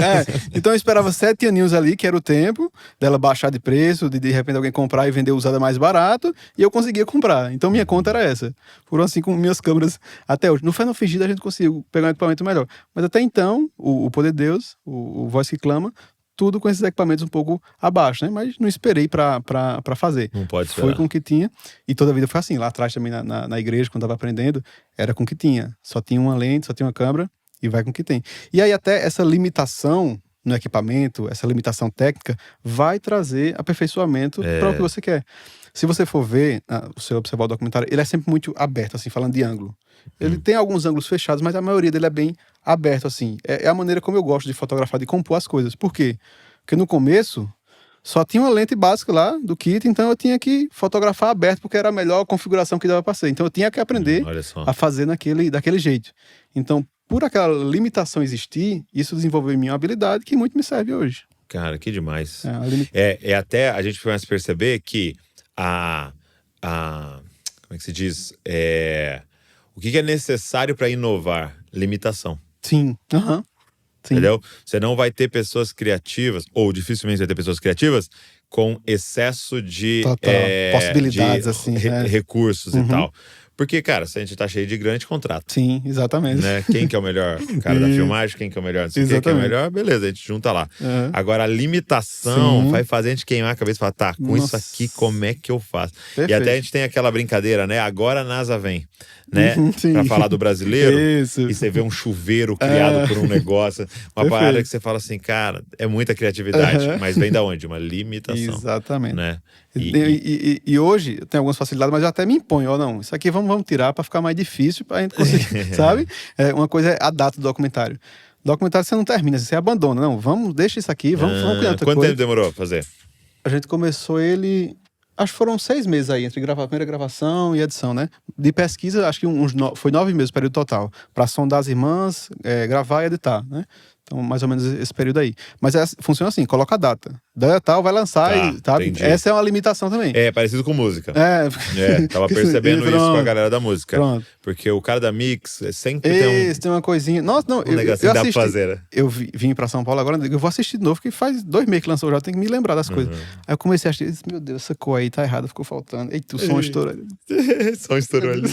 Então eu esperava 7 aninhos ali, que era o tempo dela baixar de preço, de repente alguém comprar e vender usada mais barato, e eu conseguia comprar. Então minha conta era essa. Foram assim com minhas câmeras até hoje. No Final Fingido a gente conseguiu pegar um equipamento melhor. Mas até então, o Poder de Deus, o Voz que Clama, tudo com esses equipamentos um pouco abaixo, né? Mas não esperei pra fazer. Não pode esperar. Foi com o que tinha. E toda a vida foi assim. Lá atrás também na igreja, quando tava aprendendo, era com o que tinha. Só tinha uma lente, só tinha uma câmera e vai com o que tem. E aí até essa limitação no equipamento, essa limitação técnica, vai trazer aperfeiçoamento para o que você quer. Se você for ver, você observar o documentário, ele é sempre muito aberto, assim, falando de ângulo. Ele tem alguns ângulos fechados, mas a maioria dele é bem aberto, assim. É a maneira como eu gosto de fotografar, de compor as coisas. Por quê? Porque no começo, só tinha uma lente básica lá do kit, então eu tinha que fotografar aberto, porque era a melhor configuração que dava para ser. Então eu tinha que aprender a fazer daquele jeito. Então, por aquela limitação existir, isso desenvolveu em mim uma habilidade que muito me serve hoje. Cara, que demais. Até a gente começa a perceber que como é que se diz? O que é necessário para inovar? Limitação. Sim. Sim. Entendeu? Você não vai ter pessoas criativas, ou dificilmente vai ter pessoas criativas, com excesso de possibilidades, assim, recursos e tal. Porque, cara, se a gente tá cheio de grande contrato. Sim, exatamente. Né? Quem que é o melhor cara da filmagem, quem que é o melhor, não sei quem que é o melhor, beleza, a gente junta lá. Agora, a limitação vai fazer a gente queimar a cabeça e falar, tá, com isso aqui, como é que eu faço? Perfeito. E até a gente tem aquela brincadeira, né? Agora a NASA vem, né? Pra falar do brasileiro. Isso. E você vê um chuveiro criado por um negócio, uma parada que você fala assim, cara, é muita criatividade, mas vem da onde? Uma limitação. Exatamente. Né? E hoje eu tenho algumas facilidades, mas eu até me imponho, não, isso aqui vamos tirar para ficar mais difícil pra gente conseguir, sabe? Uma coisa é a data do documentário. O documentário você não termina, você abandona, não, deixa isso aqui, vamos criar outra coisa. Quanto tempo demorou a fazer? A gente começou ele, acho que foram 6 meses aí, entre a primeira gravação e edição, né? De pesquisa, acho que foi 9 meses o período total, para sondar as irmãs, gravar e editar, né? Então, mais ou menos esse período aí. Mas funciona assim, coloca a data. Data tal, vai lançar e, sabe? Essa é uma limitação também. É parecido com música. Tava percebendo isso com a galera da música. Pronto. Porque o cara da Mix sempre tem uma coisinha. Nossa, não, eu dá pra fazer, né? Eu vim pra São Paulo agora, eu vou assistir de novo, porque faz 2 meses que lançou já, tenho que me lembrar das coisas. Aí eu comecei a assistir, disse, meu Deus, essa cor aí tá errada, ficou faltando. Eita, o som estourou. Som estourou ali.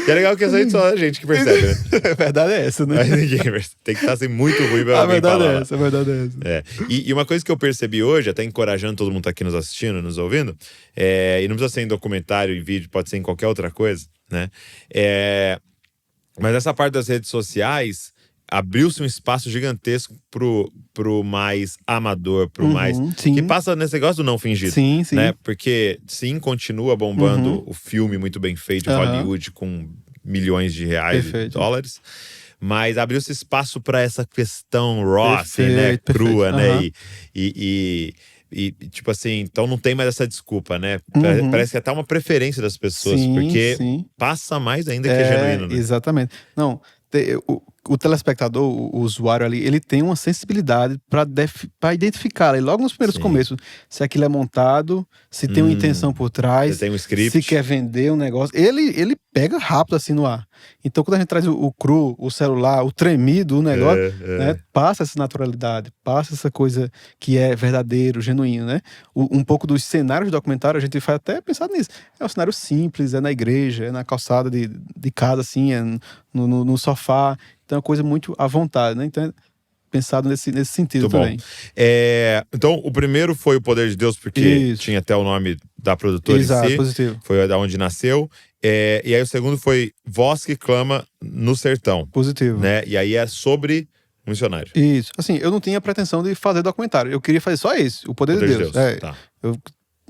E é legal que essa só a gente que percebe, né? A verdade é essa, né? Mas ninguém percebe. Tem que estar assim, muito ruim pra alguém falar. A verdade é essa. E uma coisa que eu percebi hoje, até encorajando todo mundo que tá aqui nos assistindo, nos ouvindo, e não precisa ser em documentário, em vídeo, pode ser em qualquer outra coisa, né? Mas essa parte das redes sociais abriu-se um espaço gigantesco pro mais amador, pro mais... Sim. Que passa nesse negócio do não fingido. Sim. Né? Porque, sim, continua bombando o filme muito bem feito de Hollywood com milhões de reais e dólares. Mas abriu-se espaço para essa questão raw, assim, né? Crua, né? E tipo assim, então não tem mais essa desculpa, né? Parece que é até uma preferência das pessoas, porque passa mais ainda que é genuíno, né? Exatamente. Não, o telespectador, o usuário ali, ele tem uma sensibilidade para identificar ali, logo nos primeiros começos, se aquilo é montado, se tem uma intenção por trás, se tem um script, se quer vender um negócio. Ele pega rápido assim no ar. Então, quando a gente traz o cru, o celular, o tremido, o negócio, né, passa essa naturalidade, passa essa coisa que é verdadeiro, genuíno, né? Um pouco dos cenários do documentário, a gente faz até pensar nisso. É um cenário simples, é na igreja, é na calçada de casa, assim, é no sofá. Então é uma coisa muito à vontade, né? Então é pensado nesse sentido muito também. Bom. Então, o primeiro foi O Poder de Deus, porque tinha até o nome da produtora em si. Positivo. Foi da onde nasceu. E aí o segundo foi Voz que Clama no Sertão. Positivo. Né? E aí é sobre missionário. Isso. Assim, eu não tinha pretensão de fazer documentário. Eu queria fazer só esse, O Poder de Deus. Tá.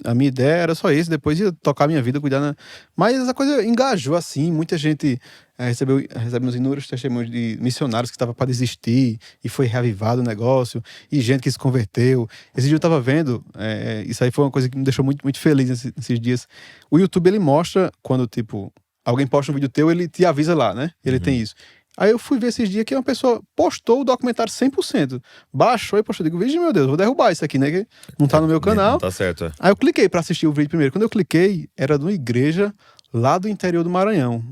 A minha ideia era só isso, depois ia tocar a minha vida, cuidar. Mas essa coisa engajou assim, muita gente recebemos inúmeros testemunhos de missionários que estavam para desistir e foi reavivado o negócio, e gente que se converteu. Esse dia eu estava vendo, isso aí foi uma coisa que me deixou muito, muito feliz nesses dias. O YouTube, ele mostra quando, tipo, alguém posta um vídeo teu, ele te avisa lá, né? Ele tem isso. Aí eu fui ver esses dias que uma pessoa postou o documentário 100%. Baixou e postou. Eu digo, vixe, meu Deus, vou derrubar isso aqui, né? Que não tá no meu canal. Não tá certo, é. Aí eu cliquei pra assistir o vídeo primeiro. Quando eu cliquei, era de uma igreja lá do interior do Maranhão.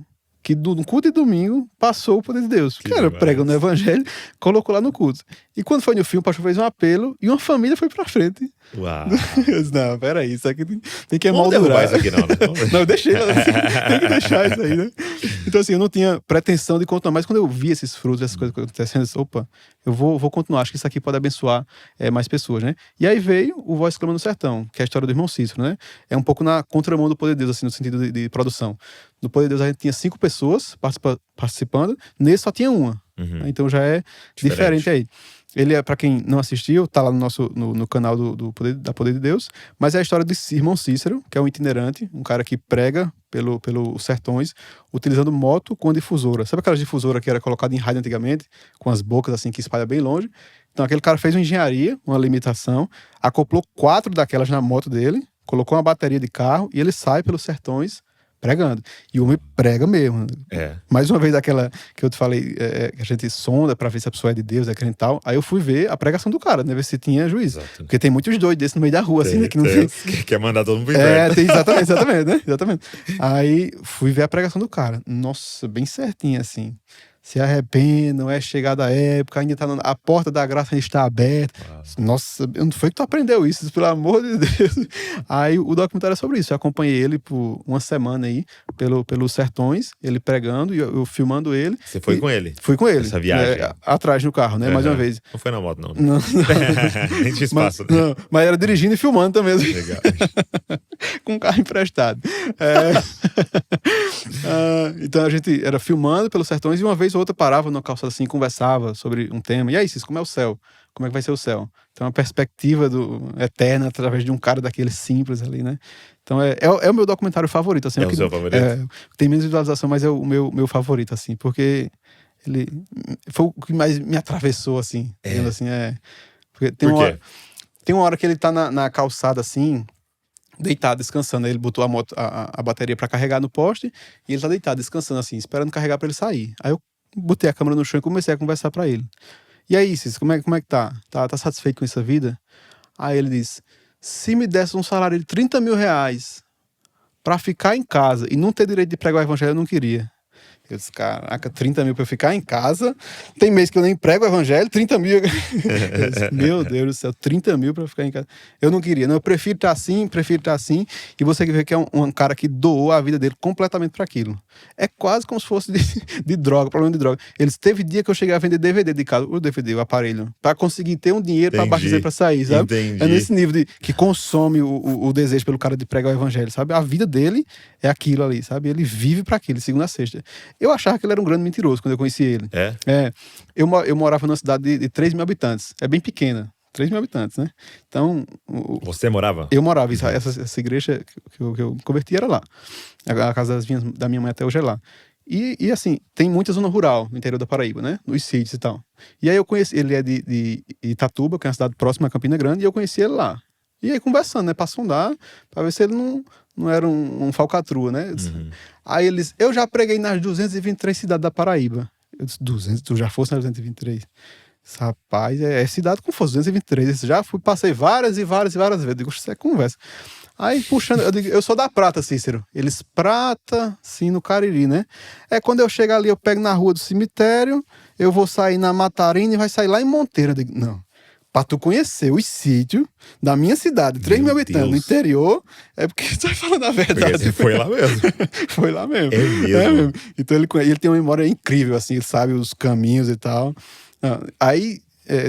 Que no culto de domingo passou o poder de Deus. Que Cara, demais. pregando no evangelho, colocou lá no culto. E quando foi no filme, o pastor fez um apelo e uma família foi pra frente. Uau. Eu disse, não, peraí, isso aqui tem que Vamos derrubar emoldurar. isso aqui não, né? Não, eu deixei, tem que deixar isso aí, né? Então, assim, eu não tinha pretensão de continuar, mas quando eu vi esses frutos, essas coisas acontecendo, eu disse, opa, eu vou continuar, acho que isso aqui pode abençoar mais pessoas, né? E aí veio o Voz Clama no Sertão, que é a história do irmão Cícero, né? É um pouco na contramão do Poder de Deus, assim, no sentido de produção. No Poder de Deus a gente tinha 5 pessoas participando, nesse só tinha uma. Uhum. Então já é diferente aí. Ele é, pra quem não assistiu, tá lá no canal da Poder de Deus, mas é a história desse irmão Cícero, que é um itinerante, um cara que prega pelos sertões, utilizando moto com difusora. Sabe aquelas difusoras que era colocada em rádio antigamente, com as bocas assim que espalha bem longe? Então aquele cara fez uma engenharia, uma limitação, acoplou 4 daquelas na moto dele, colocou uma bateria de carro e ele sai pelos sertões pregando. E o homem prega mesmo. É. Mais uma vez, aquela que eu te falei, que a gente sonda pra ver se a pessoa é de Deus, é crente e tal. Aí eu fui ver a pregação do cara, né? Ver se tinha juízo. Exato. Porque tem muitos doidos desses no meio da rua, assim, né? Que não tem. Quer mandar todo mundo pro inferno. Tem, exatamente, né? Exatamente. Aí fui ver a pregação do cara. Nossa, bem certinho, assim. Se arrependam, é chegada a época, ainda tá a porta da graça ainda está aberta. Nossa, onde foi que tu aprendeu isso? Pelo amor de Deus. Aí o documentário é sobre isso. Eu acompanhei ele por uma semana aí, pelos sertões, ele pregando e eu filmando ele. Você foi com ele? Fui com ele. Essa viagem? Atrás no carro, né? Mais uma vez. Não foi na moto, não. Não. Nem tinha espaço, né? Não, mas era dirigindo e filmando também. Legal. Com um carro emprestado. Então a gente era filmando pelos sertões e uma vez ou outra parava numa calçada assim, conversava sobre um tema. E aí, Cis, como é o céu? Como é que vai ser o céu? Então, uma perspectiva eterna através de um cara daquele simples ali, né? Então, é o meu documentário favorito. Assim, o seu favorito? Tem menos visualização, mas é o meu favorito, assim, porque ele foi o que mais me atravessou, assim. Digamos assim, porque Por quê? Tem uma hora que ele tá na calçada, assim, deitado, descansando. Aí ele botou a bateria pra carregar no poste e ele tá deitado, descansando, assim, esperando carregar pra ele sair. Aí eu botei a câmera no chão e comecei a conversar pra ele. E aí, Cis, como é que tá? Tá satisfeito com essa vida? Aí ele disse, se me desse um salário de 30 mil reais pra ficar em casa e não ter direito de pregar o evangelho, eu não queria. Eu disse, caraca, 30 mil pra eu ficar em casa? Tem mês que eu nem prego o evangelho, 30 mil. Eu disse, meu Deus do céu, 30 mil pra eu ficar em casa. Eu não queria, não, eu prefiro estar assim. E você vê que é um cara que doou a vida dele completamente pra aquilo. É quase como se fosse de droga, problema de droga. Eles teve dia que eu cheguei a vender DVD de casa, o aparelho, pra conseguir ter um dinheiro pra abastecer pra sair, sabe? Entendi. É nesse nível que consome o desejo pelo cara de pregar o evangelho, sabe? A vida dele é aquilo ali, sabe? Ele vive pra aquilo, segunda a sexta. Eu achava que ele era um grande mentiroso quando eu conheci ele. Eu morava numa cidade de 3 mil habitantes. É bem pequena. 3 mil habitantes, né? Então... Você morava? Eu morava. Essa igreja que eu converti era lá. A casa da minha mãe até hoje é lá. E assim, tem muita zona rural no interior da Paraíba, né? Nos sítios e tal. E aí eu conheci... Ele é de Itatuba, que é uma cidade próxima a Campina Grande, e eu conheci ele lá. E aí conversando, né? Pra sondar, pra ver se ele não era um falcatrua, né? Uhum. Aí eles, eu já preguei nas 223 cidades da Paraíba. Eu disse, 200? Tu já fosse nas 223? Rapaz, é cidade com força, 223. Já passei várias vezes. Eu digo, isso é conversa. Aí puxando, eu digo, eu sou da Prata, Cícero. Eles, Prata, sim, no Cariri, né? Quando eu chego ali, eu pego na rua do cemitério, eu vou sair na Matarina e vai sair lá em Monteiro. Eu digo, não. Pra tu conhecer os sítios da minha cidade, 3 mil habitantes, no interior, é porque você tá falando a verdade. Porque você foi lá mesmo. Foi lá mesmo. É mesmo. Então ele tem uma memória incrível, assim, ele sabe os caminhos e tal. Aí,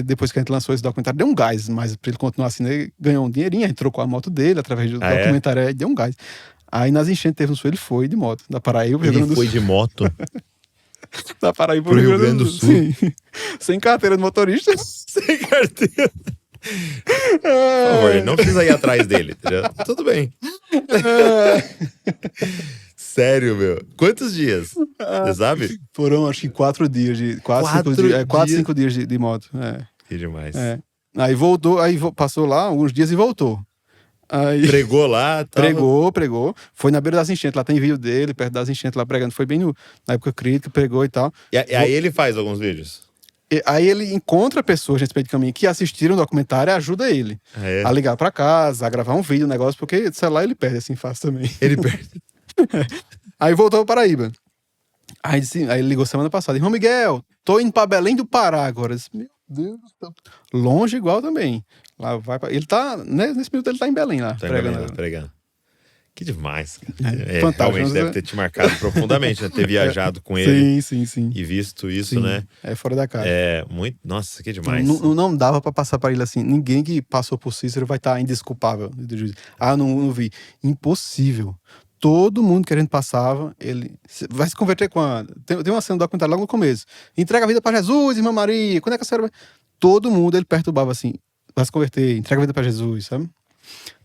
depois que a gente lançou esse documentário, deu um gás, mas pra ele continuar assim, né, ele ganhou um dinheirinho, aí trocou a moto dele através do documentário, aí deu um gás. Aí nas enchentes teve um sul, ele foi de moto, da Paraíba. Ele foi de moto? Da Paraíba pro Rio Grande do Sul. Sim. Sem carteira de motorista. Sem carteira. Por favor, não precisa ir atrás dele. Tudo bem. Sério, meu. Quantos dias? Você sabe? Foram, acho que 4 dias. 5 dias de moto. Que demais. Aí voltou, passou lá alguns dias e voltou. Aí, Pregou lá, tava... pregou. Foi na beira das enchentes, lá tem vídeo dele, perto das enchentes lá pregando. Foi bem na época crítica, pregou e tal. E aí ele faz alguns vídeos? Aí ele encontra pessoas nesse meio de caminho que assistiram o documentário e ajuda ele a ligar pra casa, a gravar um vídeo, um negócio, porque sei lá, ele perde assim fácil também. Ele perde. Aí voltou pra Paraíba. Aí ele ligou semana passada. Irmão Miguel, tô indo pra Belém do Pará agora. Eu disse, meu Deus do céu. Longe igual também. Lá vai pra... Ele tá, né, nesse minuto ele tá em Belém lá. Tá pregando. Que demais, cara. Fantástico. Realmente deve ter te marcado profundamente, né? Ter viajado com ele. Sim. E visto isso, né? É fora da cara. É muito... Nossa, que demais. Não dava pra passar para ele assim. Ninguém que passou por Cícero vai estar indesculpável. Não vi. Impossível. Todo mundo que a gente passava, ele vai se converter quando? Tem uma cena do documentário logo no começo. Entrega a vida pra Jesus, irmã Maria. Quando é que a senhora vai... Todo mundo ele perturbava assim. Vai se converter, entrega a vida pra Jesus, sabe?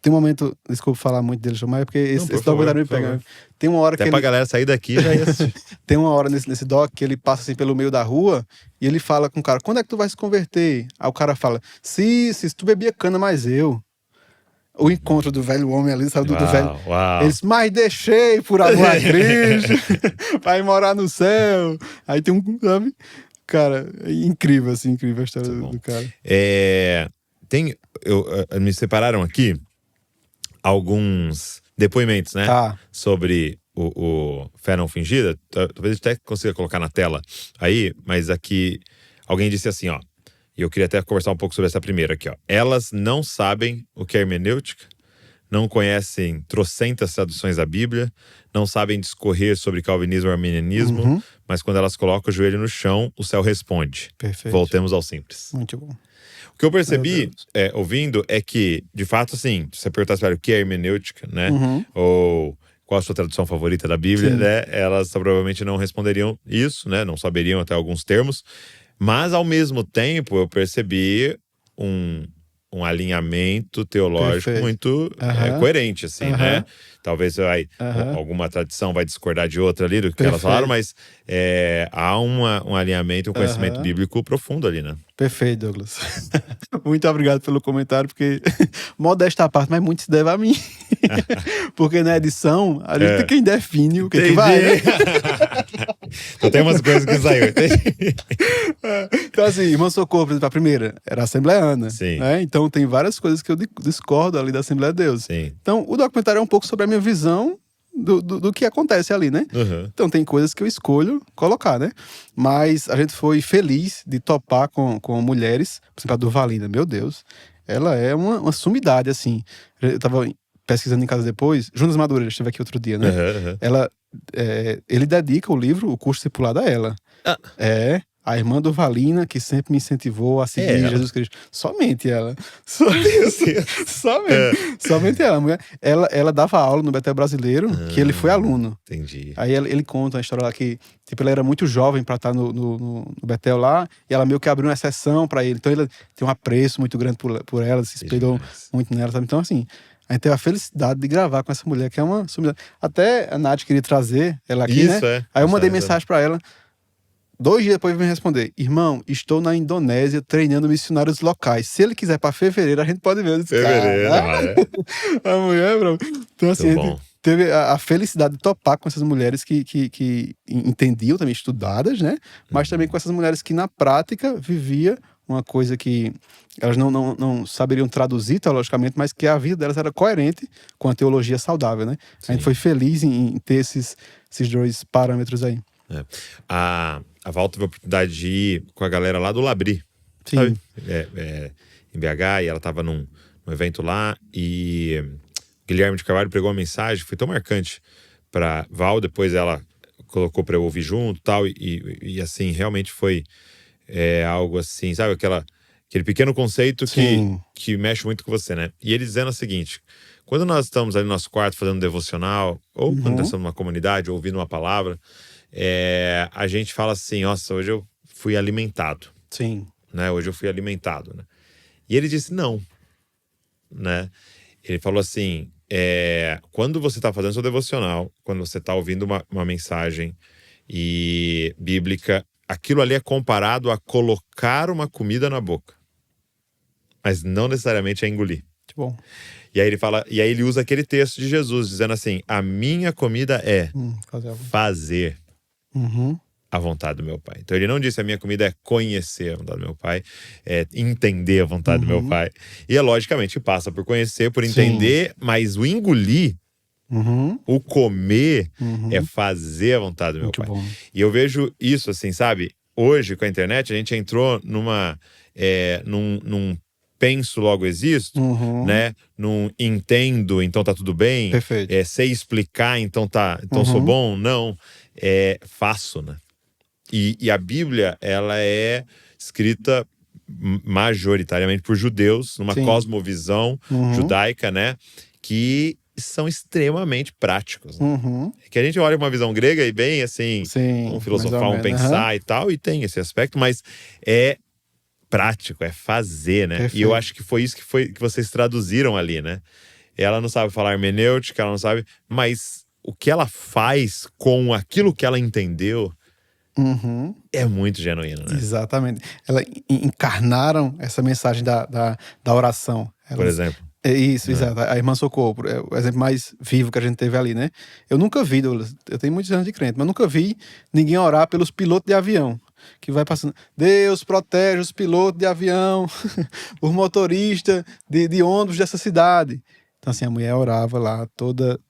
Tem um momento, desculpa falar muito dele, mas é porque esse documentário me pega. Tem uma hora até que pra galera sair daqui já ia assistir. Tem uma hora nesse doc que ele passa assim pelo meio da rua e ele fala com o cara, quando é que tu vai se converter? Aí o cara fala, se tu bebia cana, mas eu. O encontro do velho homem ali, sabe? Do velho. Ele disse, mas deixei por amor a Cristo, vai morar no céu. Aí tem sabe? Cara, é incrível, assim, incrível a história do cara. Me separaram aqui alguns depoimentos, né? Tá. Sobre o Fé Não Fingida. Talvez eu até consiga colocar na tela aí, mas aqui alguém disse assim, ó. E eu queria até conversar um pouco sobre essa primeira aqui, ó. Elas não sabem o que é hermenêutica, não conhecem trocentas traduções da Bíblia, não sabem discorrer sobre calvinismo e arminianismo, mas quando elas colocam o joelho no chão, o céu responde. Perfeito. Voltemos ao simples. Muito bom. O que eu percebi, ouvindo, é que, de fato, assim, se você perguntasse para o que é hermenêutica, né? Ou qual a sua tradução favorita da Bíblia, né? Elas provavelmente não responderiam isso, né? Não saberiam até alguns termos. Mas, ao mesmo tempo, eu percebi um alinhamento teológico muito coerente, assim, né? Talvez alguma tradição vai discordar de outra ali do que elas falaram, mas há um alinhamento, um conhecimento bíblico profundo ali, né? Perfeito, Douglas. Muito obrigado pelo comentário, porque modesta a parte, mas muito se deve a mim. Porque na edição, a gente tem quem define o que vai. Né? Então tem umas coisas que saiu, entendi. Então assim, Irmão Socorro, por exemplo, a primeira era assembleana. Sim. Né? Então tem várias coisas que eu discordo ali da Assembleia de Deus. Sim. Então o documentário é um pouco sobre a minha visão do que acontece ali, né? Então tem coisas que eu escolho colocar, né? Mas a gente foi feliz de topar com mulheres, por exemplo, a Durvalina, meu Deus, ela é uma sumidade, assim. Eu tava pesquisando em casa depois, Jonas Madureira esteve aqui outro dia, né? Ele dedica o livro, o curso discipulado a ela. A irmã Durvalina, que sempre me incentivou a seguir Jesus Cristo. Somente ela. Somente ela. Mulher. Ela dava aula no Betel Brasileiro, que ele foi aluno. Entendi. Aí ele conta uma história lá que, tipo, ele era muito jovem pra estar no Betel lá, e ela meio que abriu uma exceção pra ele. Então ele tem um apreço muito grande por ela, se espelhou muito nela, sabe? Então, assim, a gente teve a felicidade de gravar com essa mulher, que é uma sumidade. Até a Nath queria trazer ela aqui, né? Aí eu mandei mensagem pra ela. 2 dias depois vem responder, irmão, estou na Indonésia treinando missionários locais. Se ele quiser para fevereiro, a gente pode ver. Fevereiro, a mulher, bro. Então, assim, a gente teve a felicidade de topar com essas mulheres que entendiam também, estudadas, né? Mas também com essas mulheres que, na prática, vivia uma coisa que elas não saberiam traduzir teologicamente, mas que a vida delas era coerente com a teologia saudável, né? Sim. A gente foi feliz em ter esses 2 parâmetros aí. A Val teve a oportunidade de ir com a galera lá do Labri, sabe? Em BH, e ela tava num evento lá, e Guilherme de Carvalho pregou uma mensagem, foi tão marcante pra Val, depois ela colocou pra eu ouvir junto tal, e assim, realmente foi algo assim, sabe? Aquele pequeno conceito que mexe muito com você, né? E ele dizendo o seguinte, quando nós estamos ali no nosso quarto fazendo um devocional, ou quando nós estamos numa comunidade, ouvindo uma palavra, a gente fala assim, nossa, hoje eu fui alimentado. Sim. Né? Hoje eu fui alimentado, né? E ele disse não, né? Ele falou assim, quando você está fazendo seu devocional, quando você está ouvindo uma mensagem bíblica, aquilo ali é comparado a colocar uma comida na boca, mas não necessariamente a engolir. Que bom. E aí ele fala, e aí ele usa aquele texto de Jesus, dizendo assim: a minha comida é fazer a vontade do meu pai. Então ele não disse a minha comida é conhecer a vontade do meu pai, é entender a vontade do meu pai. E é logicamente passa por conhecer, por entender, mas o engolir, o comer é fazer a vontade do meu Muito pai. bom. E eu vejo isso assim, sabe? Hoje com a internet a gente entrou num penso logo existo, né? Num entendo, então tá tudo bem. Perfeito. Sei explicar, então sou bom. Não, faço, né? E a Bíblia, ela é escrita majoritariamente por judeus, numa cosmovisão judaica, né? Que são extremamente práticos. Né? Que a gente olha uma visão grega e bem assim, um filosofar, um pensar e tal, e tem esse aspecto, mas é prático, é fazer, né? Perfeito. E eu acho que foi isso que vocês traduziram ali, né? Ela não sabe falar hermenêutica, ela não sabe, mas o que ela faz com aquilo que ela entendeu é muito genuíno, né? Exatamente. Elas encarnaram essa mensagem da oração. Por exemplo. Isso, exato. A irmã Socorro é o exemplo mais vivo que a gente teve ali, né? Eu nunca vi, Douglas, eu tenho muitos anos de crente, mas nunca vi ninguém orar pelos pilotos de avião. Que vai passando, Deus protege os pilotos de avião, os motoristas de ônibus dessa cidade. Então assim, a mulher orava lá toda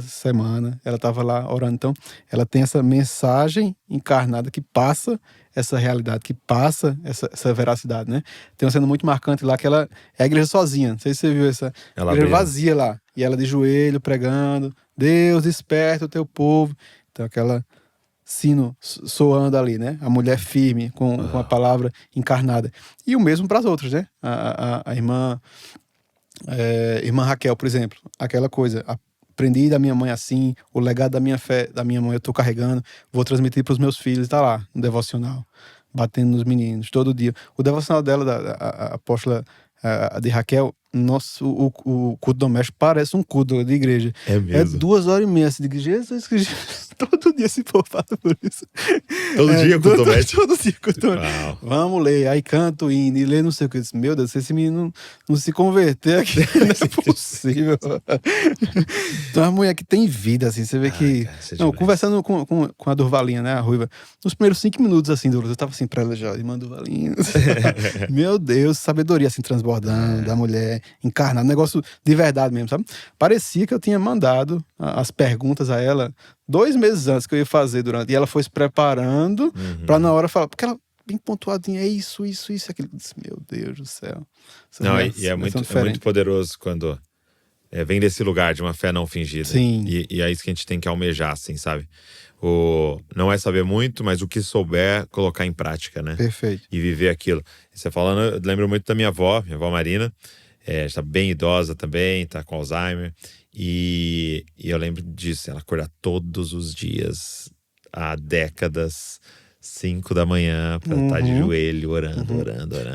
semana, ela estava lá orando. Então, ela tem essa mensagem encarnada que passa essa realidade, que passa essa veracidade, né? Tem uma cena muito marcante lá que ela é a igreja sozinha. Não sei se você viu essa igreja vazia lá. E ela de joelho pregando: Deus, desperta o teu povo. Então, aquela sino soando ali, né? A mulher firme com a palavra encarnada. E o mesmo para as outras, né? A irmã Raquel, por exemplo, aquela coisa: aprendi da minha mãe assim, o legado da minha fé, da minha mãe eu tô carregando, vou transmitir para os meus filhos. Tá lá no devocional, batendo nos meninos todo dia. O devocional dela, a apóstola de Raquel, nosso, o culto doméstico parece um culto de igreja. É mesmo. É 2h30 assim, de Jesus, todo dia esse povo fala por isso. Todo dia culto doméstico? Todo dia culto doméstico. Vamos ler, aí canto hino e lê não sei o que. Meu Deus, se esse menino não se converter aqui, não é possível. Então a mulher que tem vida, assim, você vê que... Não, conversando com a Durvalinha, né, a Ruiva, nos primeiros 5 minutos, assim, eu tava assim pra ela já, irmã Durvalinha. Meu Deus, sabedoria, assim, transbordando da mulher, encarnado, negócio de verdade mesmo, sabe? Parecia que eu tinha mandado as perguntas a ela 2 meses antes que eu ia fazer e ela foi se preparando pra na hora falar, porque ela bem pontuadinha, é isso, aquilo. Eu disse, meu Deus do céu. Não, e é muito poderoso quando vem desse lugar de uma fé não fingida. Sim. E é isso que a gente tem que almejar, assim, sabe? Não é saber muito, mas o que souber, colocar em prática, né? Perfeito. E viver aquilo. E você falando, eu lembro muito da minha avó Marina, está bem idosa também, está com Alzheimer. E eu lembro disso, ela acordar todos os dias, há décadas, 5 da manhã, pra estar de joelho, orando.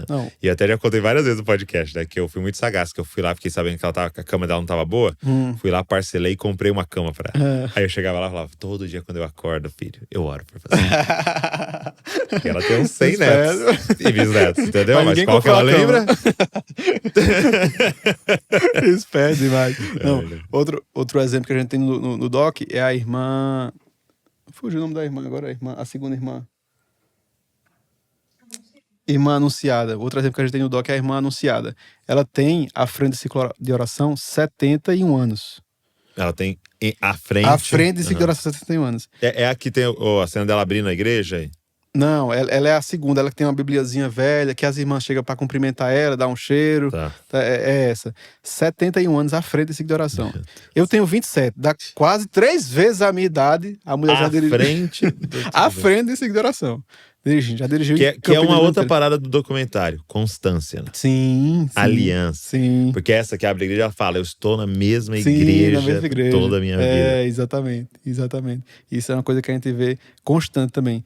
Não. E eu até já contei várias vezes no podcast, né? Que eu fui muito sagaz, que eu fui lá, fiquei sabendo que a cama dela não tava boa. Fui lá, parcelei e comprei uma cama pra ela. Aí eu chegava lá e falava, todo dia quando eu acordo, filho, eu oro pra fazer. Porque ela tem uns 100 netos e bisnetos, entendeu? Mas qual que ela lembra? Espera demais. Não, outro exemplo que a gente tem no doc é a irmã... Fugiu o nome da irmã agora, a segunda irmã. Irmã Anunciada. Outro exemplo que a gente tem no doc é a irmã Anunciada. Ela tem, à frente do ciclo de oração, 71 anos. Ela tem à frente... À frente do ciclo de oração, 71 anos. É a que tem a cena dela abrindo a igreja aí? Não, ela é a segunda, ela que tem uma bibliazinha velha, que as irmãs chegam pra cumprimentar ela, dar um cheiro. Tá. É essa. 71 anos à frente desse ciclo de oração. Eu tenho 27, dá quase 3 vezes a minha idade, a mulher já dirigiu. À frente desse ciclo de oração. Já dirigiu. Que é uma outra parada do documentário, constância, né? Sim. Aliança. Sim. Porque essa que abre a igreja, ela fala, eu estou na mesma igreja toda a minha vida. Exatamente. Isso é uma coisa que a gente vê constante também.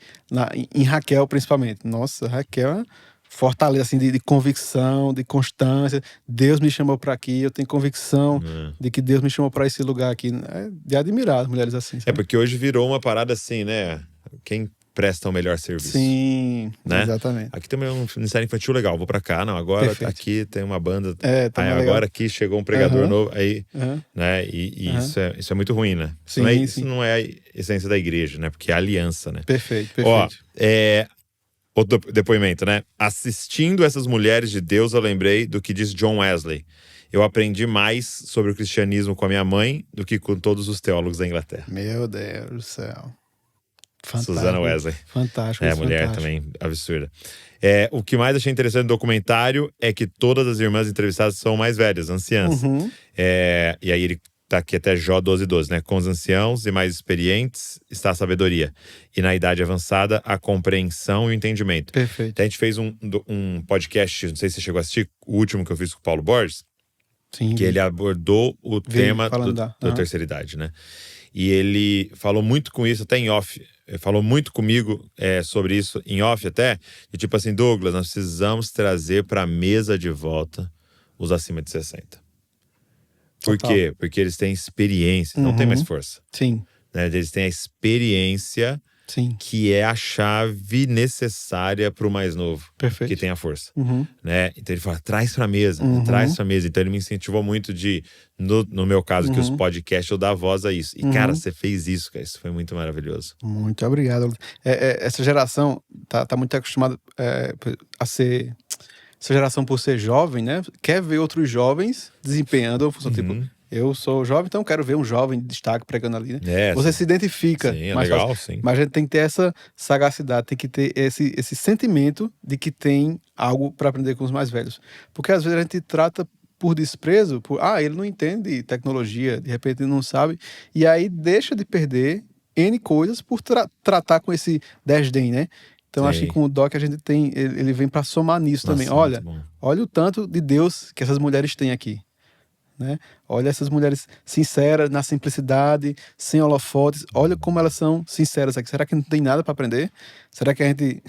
Em Raquel, principalmente. Nossa, Raquel é fortaleza assim, de convicção, de constância. Deus me chamou para aqui, eu tenho convicção de que Deus me chamou para esse lugar aqui. É de admirar as mulheres assim. Sabe? É porque hoje virou uma parada assim, né? Quem prestam o melhor serviço. Sim, né? Exatamente. Aqui tem um ministério infantil legal, vou pra cá, não, agora Perfeito. aqui tem uma banda, Tá aí legal. agora aqui chegou um pregador novo, aí, Uhum. né? E Uhum. isso é muito ruim, né? Sim, Isso não é a essência da igreja, né? Porque é aliança, né? Perfeito. Ó, outro depoimento, né? Assistindo essas mulheres de Deus, eu lembrei do que diz John Wesley. Eu aprendi mais sobre o cristianismo com a minha mãe do que com todos os teólogos da Inglaterra. Meu Deus do céu. Fantástico. Susana Wesley. Fantástico. Mulher também absurda. O que mais achei interessante no documentário é que todas as irmãs entrevistadas são mais velhas, anciãs. Uhum. E aí ele tá aqui até Jó 12:12, né? Com os anciãos e mais experientes está a sabedoria. E na idade avançada, a compreensão e o entendimento. Perfeito. Então, a gente fez um podcast, não sei se você chegou a assistir, o último que eu fiz com o Paulo Borges. Sim, que ele abordou o tema da terceira idade, né? E ele falou muito com isso até em off. Ele falou muito comigo sobre isso em off até. E tipo assim, Douglas, nós precisamos trazer para a mesa de volta os acima de 60. Por quê? Porque eles têm experiência, não tem mais força. Sim. Né? Eles têm a experiência que é a chave necessária para o mais novo. Perfeito. Que tem a força. Uhum. Né? Então ele fala, traz pra mesa, traz pra mesa. Então ele me incentivou muito no meu caso, que os podcasts eu dar voz a isso. E cara, você fez isso, cara. Isso foi muito maravilhoso. Muito obrigado. Essa geração tá muito acostumada a ser... Essa geração, por ser jovem, né? Quer ver outros jovens desempenhando a função. Tipo, eu sou jovem, então quero ver um jovem de destaque pregando ali, né? Você se identifica. Sim, é legal, sim. Mas a gente tem que ter essa sagacidade, tem que ter esse sentimento de que tem algo para aprender com os mais velhos. Porque às vezes a gente trata por desprezo, ele não entende tecnologia, de repente ele não sabe, e aí deixa de perder N coisas por tratar com esse desdém, né? Então, acho que com o Doc a gente tem... Ele vem para somar nisso também. Olha o tanto de Deus que essas mulheres têm aqui. Né? Olha essas mulheres sinceras, na simplicidade, sem holofotes. Olha como elas são sinceras aqui. Será que não tem nada para aprender? Será que a gente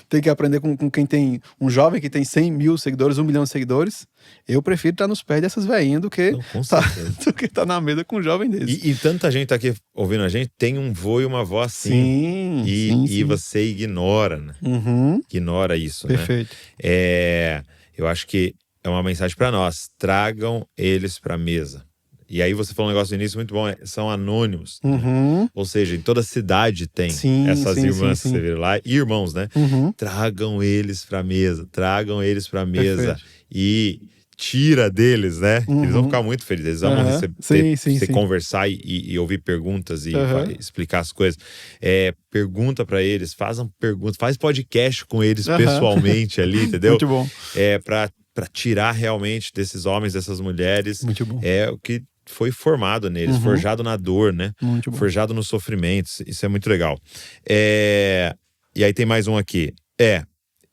tem que aprender com quem tem... Um jovem que tem 100 mil seguidores, 1 milhão de seguidores? Eu prefiro estar nos pés dessas velhinhas do que estar na mesa com um jovem desse. E tanta gente tá aqui ouvindo a gente, tem um vô e uma voz assim. E você ignora, né? Ignora isso, Perfeito. né? Eu acho que é uma mensagem para nós. Tragam eles para a mesa. E aí você falou um negócio no início muito bom. São anônimos. Né? Ou seja, em toda cidade tem essas irmãs que você vê lá. E irmãos, né? Tragam eles para a mesa. Tragam eles para a mesa. Perfeito. E tira deles, né? Eles vão ficar muito felizes. Eles vão você conversar e ouvir perguntas e explicar as coisas. Pergunta para eles. Faz podcast com eles pessoalmente ali, entendeu? Muito bom. Para tirar realmente desses homens, dessas mulheres, o que foi formado neles, forjado na dor, né? Forjado nos sofrimentos. Isso é muito legal. E aí tem mais um aqui.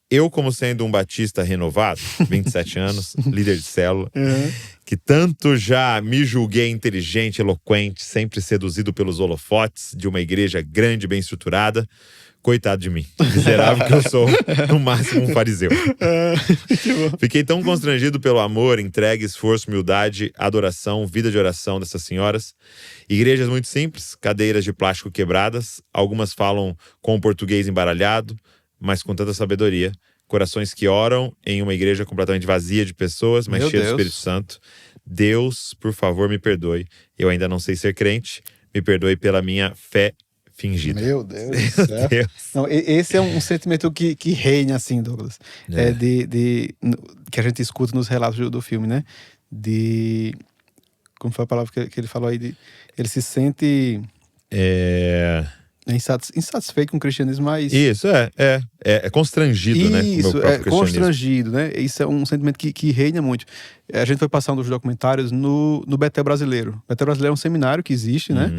Eu, como sendo um batista renovado, 27 anos, líder de célula, que tanto já me julguei inteligente, eloquente, sempre seduzido pelos holofotes de uma igreja grande, bem estruturada, coitado de mim, miserável que eu sou, no máximo um fariseu. Fiquei tão constrangido pelo amor, entrega, esforço, humildade, adoração, vida de oração dessas senhoras. Igrejas muito simples, cadeiras de plástico quebradas, algumas falam com português embaralhado, mas com tanta sabedoria. Corações que oram em uma igreja completamente vazia de pessoas, mas cheia do Espírito Santo. Deus, por favor, me perdoe. Eu ainda não sei ser crente. Me perdoe pela minha fé fingida. Meu Deus do céu. Não, esse é um sentimento que reina, assim, Douglas. Que a gente escuta nos relatos do filme, né? Como foi a palavra que ele falou aí? Ele se sente... insatisfeito com o cristianismo, mas... Isso, é constrangido, né? Isso, constrangido, né? Isso é um sentimento que reina muito. A gente foi passar um dos documentários no Betel Brasileiro. Betel Brasileiro é um seminário que existe, né?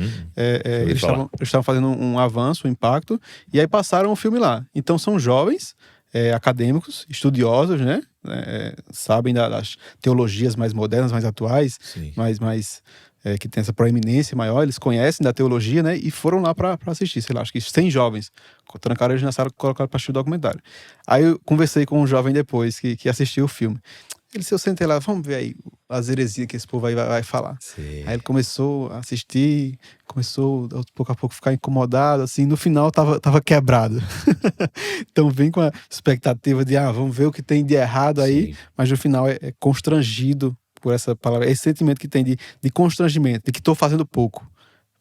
Eles estavam fazendo um avanço, um impacto, e aí passaram o filme lá. Então são jovens, acadêmicos, estudiosos, né? Sabem das teologias mais modernas, mais atuais, mais que tem essa proeminência maior, eles conhecem da teologia, né? E foram lá para assistir, sei lá, acho que 100 jovens. Trancaram eles na sala e colocaram para assistir o documentário. Aí eu conversei com um jovem depois que assistiu o filme. Eu sentei lá, vamos ver aí as heresias que esse povo aí vai falar. Aí ele começou a assistir, começou pouco a pouco ficar incomodado, assim, no final tava quebrado. Então vem com a expectativa de, vamos ver o que tem de errado aí, Sim. mas no final é constrangido por essa palavra, esse sentimento que tem de constrangimento, de que tô fazendo pouco.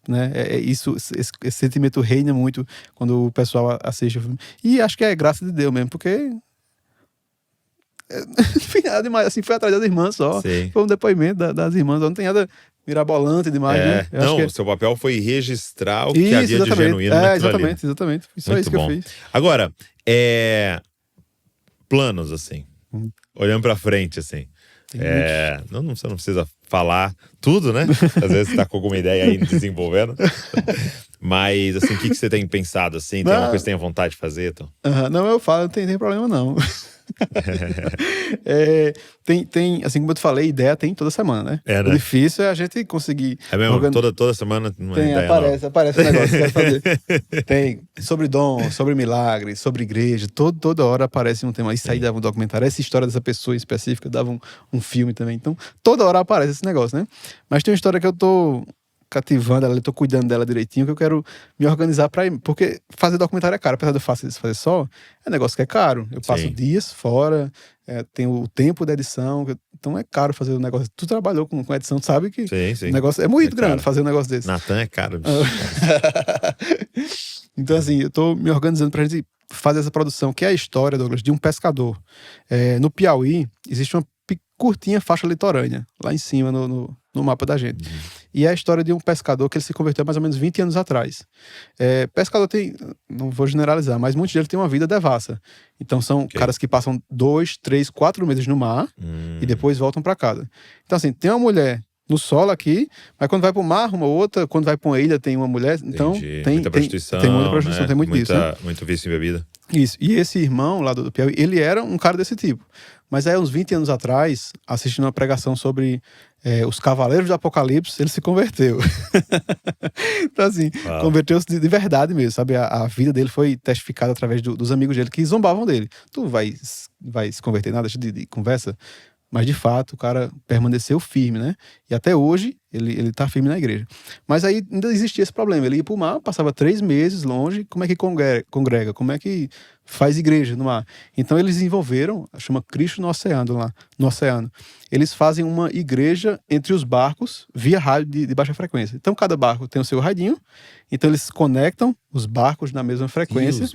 Né? Esse sentimento reina muito quando o pessoal assiste o filme. E acho que é graça de Deus mesmo, porque no final demais, assim, foi atrás das irmãs só. Sim. Foi um depoimento das irmãs, não tem nada mirabolante demais, né? O seu papel foi registrar o que isso, havia de genuíno naquilo ali. Exatamente. Só Muito isso que bom. eu fiz. Agora, planos, assim, olhando pra frente, assim. Você não precisa falar tudo, né? Às vezes você tá com alguma ideia aí desenvolvendo. Mas, assim, o que você tem pensado, assim? Tem uma coisa que você tem vontade de fazer? Então? Não, eu falo, não tem problema, não. Tem, assim como eu te falei, ideia tem toda semana, né? Né? O difícil é a gente conseguir... É mesmo? Toda semana não é ideia, aparece um negócio que quero fazer. Tem sobre dom, sobre milagre, sobre igreja. Toda hora aparece um tema. Isso aí dava um documentário. Essa história dessa pessoa específica dava um filme também. Então, toda hora aparece esse negócio, né? Mas tem uma história que eu tô cativando ela, eu tô cuidando dela direitinho, que eu quero me organizar pra ir. Porque fazer documentário é caro. Apesar de eu fazer só, é um negócio que é caro. Eu passo dias fora, tenho o tempo da edição, então é caro fazer um negócio. Tu trabalhou com edição, tu sabe que o negócio é muito grande fazer um negócio desse. Natan é caro. Então, assim, eu tô me organizando pra gente fazer essa produção, que é a história, Douglas, de um pescador. No Piauí, existe uma curtinha faixa litorânea, lá em cima no mapa da gente. E é a história de um pescador que ele se converteu há mais ou menos 20 anos atrás. Pescador tem, não vou generalizar, mas muitos deles têm uma vida devassa. Então são caras que passam 2, 3, 4 meses no mar e depois voltam para casa. Então, assim, tem uma mulher no solo aqui, mas quando vai pro mar, uma outra, quando vai pra uma ilha, tem uma mulher. Então, tem muita prostituição. Tem muita prostituição, tem muito disso. Né? Muito vício em bebida. Isso. E esse irmão lá do Piauí, ele era um cara desse tipo. Mas aí, uns 20 anos atrás, assistindo uma pregação sobre os Cavaleiros do Apocalipse, ele se converteu. Então, assim, converteu-se de verdade mesmo, sabe? A vida dele foi testificada através dos amigos dele que zombavam dele. Tu vai se converter nada de conversa? Mas, de fato, o cara permaneceu firme, né? E até hoje, ele tá firme na igreja. Mas aí ainda existia esse problema. Ele ia pro mar, passava 3 meses longe. Como é que congrega? Como é que faz igreja no mar? Então, eles desenvolveram, chama Cristo no Oceano, lá no oceano. Eles fazem uma igreja entre os barcos via rádio de baixa frequência. Então, cada barco tem o seu radinho. Então, eles conectam os barcos na mesma frequência.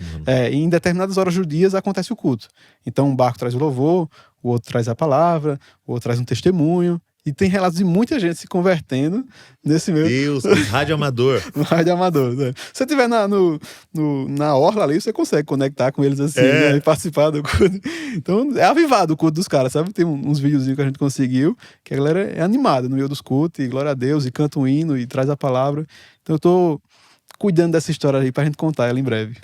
E em determinadas horas do dia acontece o culto. Então, um barco traz o louvor, o outro traz a palavra, o outro traz um testemunho. E tem relatos de muita gente se convertendo nesse meu... Deus, rádio amador. No rádio amador, né? Se você estiver na orla ali, você consegue conectar com eles assim, né? E participar do culto. Então, é avivado o culto dos caras, sabe? Tem uns videozinhos que a gente conseguiu, que a galera é animada no meio dos cultos, e glória a Deus, e canta um hino, e traz a palavra. Então, eu tô cuidando dessa história aí pra gente contar ela em breve.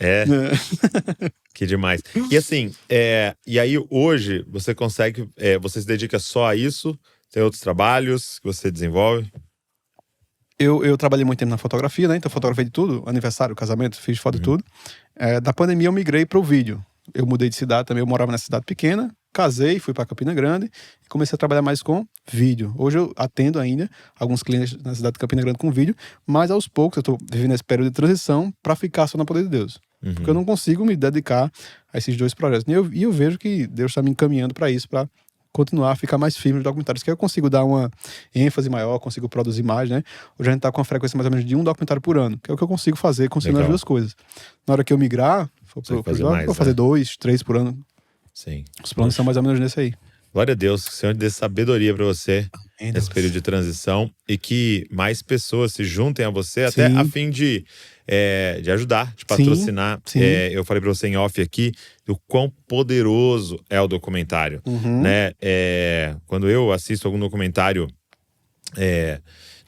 Que demais. E assim, e aí hoje você consegue, você se dedica só a isso? Tem outros trabalhos que você desenvolve? Eu trabalhei muito tempo na fotografia, né? Então fotografei de tudo, aniversário, casamento, fiz foto de tudo. Da pandemia eu migrei para o vídeo. Eu mudei de cidade também, eu morava nessa cidade pequena, casei, fui para Campina Grande e comecei a trabalhar mais com vídeo. Hoje eu atendo ainda alguns clientes na cidade de Campina Grande com vídeo, mas aos poucos eu tô vivendo esse período de transição para ficar só no poder de Deus. Porque eu não consigo me dedicar a esses 2 projetos. E eu vejo que Deus está me encaminhando para isso, para continuar a ficar mais firme nos documentários, que eu consigo dar uma ênfase maior, consigo produzir mais, né? Hoje a gente tá com uma frequência mais ou menos de 1 documentário por ano, que é o que eu consigo fazer, conciliando as 2 coisas. Na hora que eu migrar, vou fazer 2, 3 por ano. Sim. Os planos são mais ou menos nesse aí. Glória a Deus, que o Senhor dê sabedoria para você nesse período de transição e que mais pessoas se juntem a você, até a fim de ajudar, de patrocinar. Sim. Eu falei para você em off aqui do quão poderoso é o documentário, né? Quando eu assisto algum documentário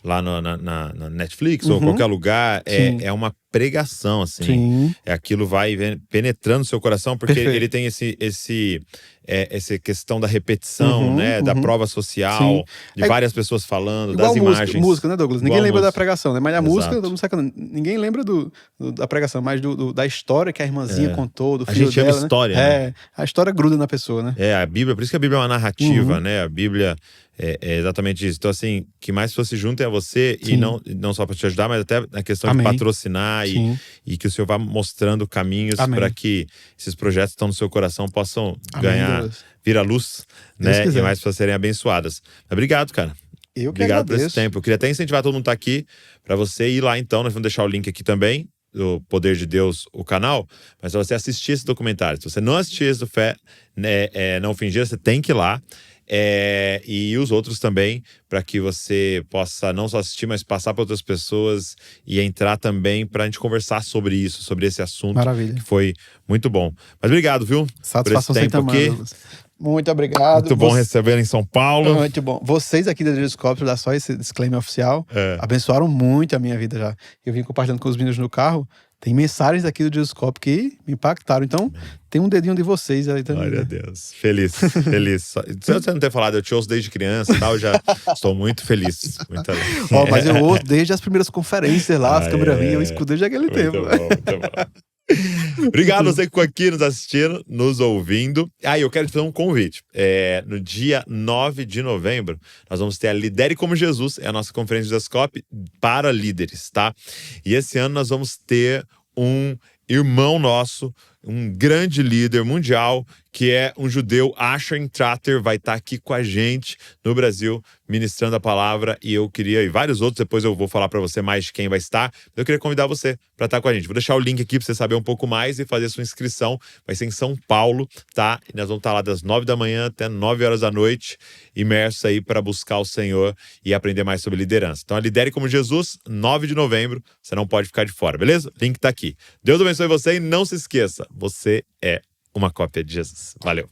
lá na Netflix ou qualquer lugar, é uma pregação, assim. Aquilo vai penetrando o seu coração, porque ele tem essa questão da repetição, né? Da prova social, de várias pessoas falando, das imagens. Música, né, Douglas? Ninguém lembra da pregação, né? Mas a Exato. música, todo mundo sabe, ninguém lembra da pregação, mas da história que a irmãzinha contou, do filho dela. A gente ama história, né? A história gruda na pessoa, né? A Bíblia, por isso que a Bíblia é uma narrativa, né? A Bíblia é exatamente isso. Então, assim, que mais pessoas se juntem a você e não só para te ajudar, mas até na questão de patrocinar e que o Senhor vá mostrando caminhos para que esses projetos que estão no seu coração possam vir à luz, né? E mais pessoas serem abençoadas. Obrigado, cara. Obrigado por esse tempo. Eu queria até incentivar todo mundo que tá aqui para você ir lá, então. Nós vamos deixar o link aqui também do Poder de Deus, o canal, mas para você assistir esse documentário. Se você não assistir esse do Fé, Não Fingir, você tem que ir lá. E os outros também, para que você possa não só assistir, mas passar para outras pessoas e entrar também para a gente conversar sobre isso, sobre esse assunto. Maravilha. Que foi muito bom. Mas obrigado, viu? Satisfação por esse tempo aqui. Muito obrigado. Muito bom receber em São Paulo. Muito bom. Vocês aqui da Discópio, dar só esse disclaimer oficial, abençoaram muito a minha vida já. Eu vim compartilhando com os meninos no carro. Tem mensagens aqui do Discópio que me impactaram. Então, tem um dedinho de vocês aí também. Glória a Deus. Feliz. Se você não ter falado, eu te ouço desde criança e tal, já estou muito feliz. Muito alegre. Mas eu ouço desde as primeiras conferências lá, as câmeras ruins, eu escuto desde aquele tempo. Muito bom. Obrigado a você que ficou aqui nos assistindo, nos ouvindo. Eu quero te fazer um convite. No dia 9 de novembro, nós vamos ter a Lidere Como Jesus, é a nossa conferência de Discópio para líderes, tá? E esse ano nós vamos ter um irmão nosso, um grande líder mundial, que é um judeu, Asher Tratter, vai estar aqui com a gente no Brasil, ministrando a palavra, e vários outros, depois eu vou falar para você mais de quem vai estar. Eu queria convidar você para estar com a gente. Vou deixar o link aqui para você saber um pouco mais e fazer sua inscrição. Vai ser em São Paulo, tá? E nós vamos estar lá das 9 da manhã até 9 horas da noite, imersos aí para buscar o Senhor e aprender mais sobre liderança. Então, Lidere Como Jesus, 9 de novembro, você não pode ficar de fora, beleza? Link tá aqui. Deus abençoe você e não se esqueça, você é uma cópia de Jesus. Valeu.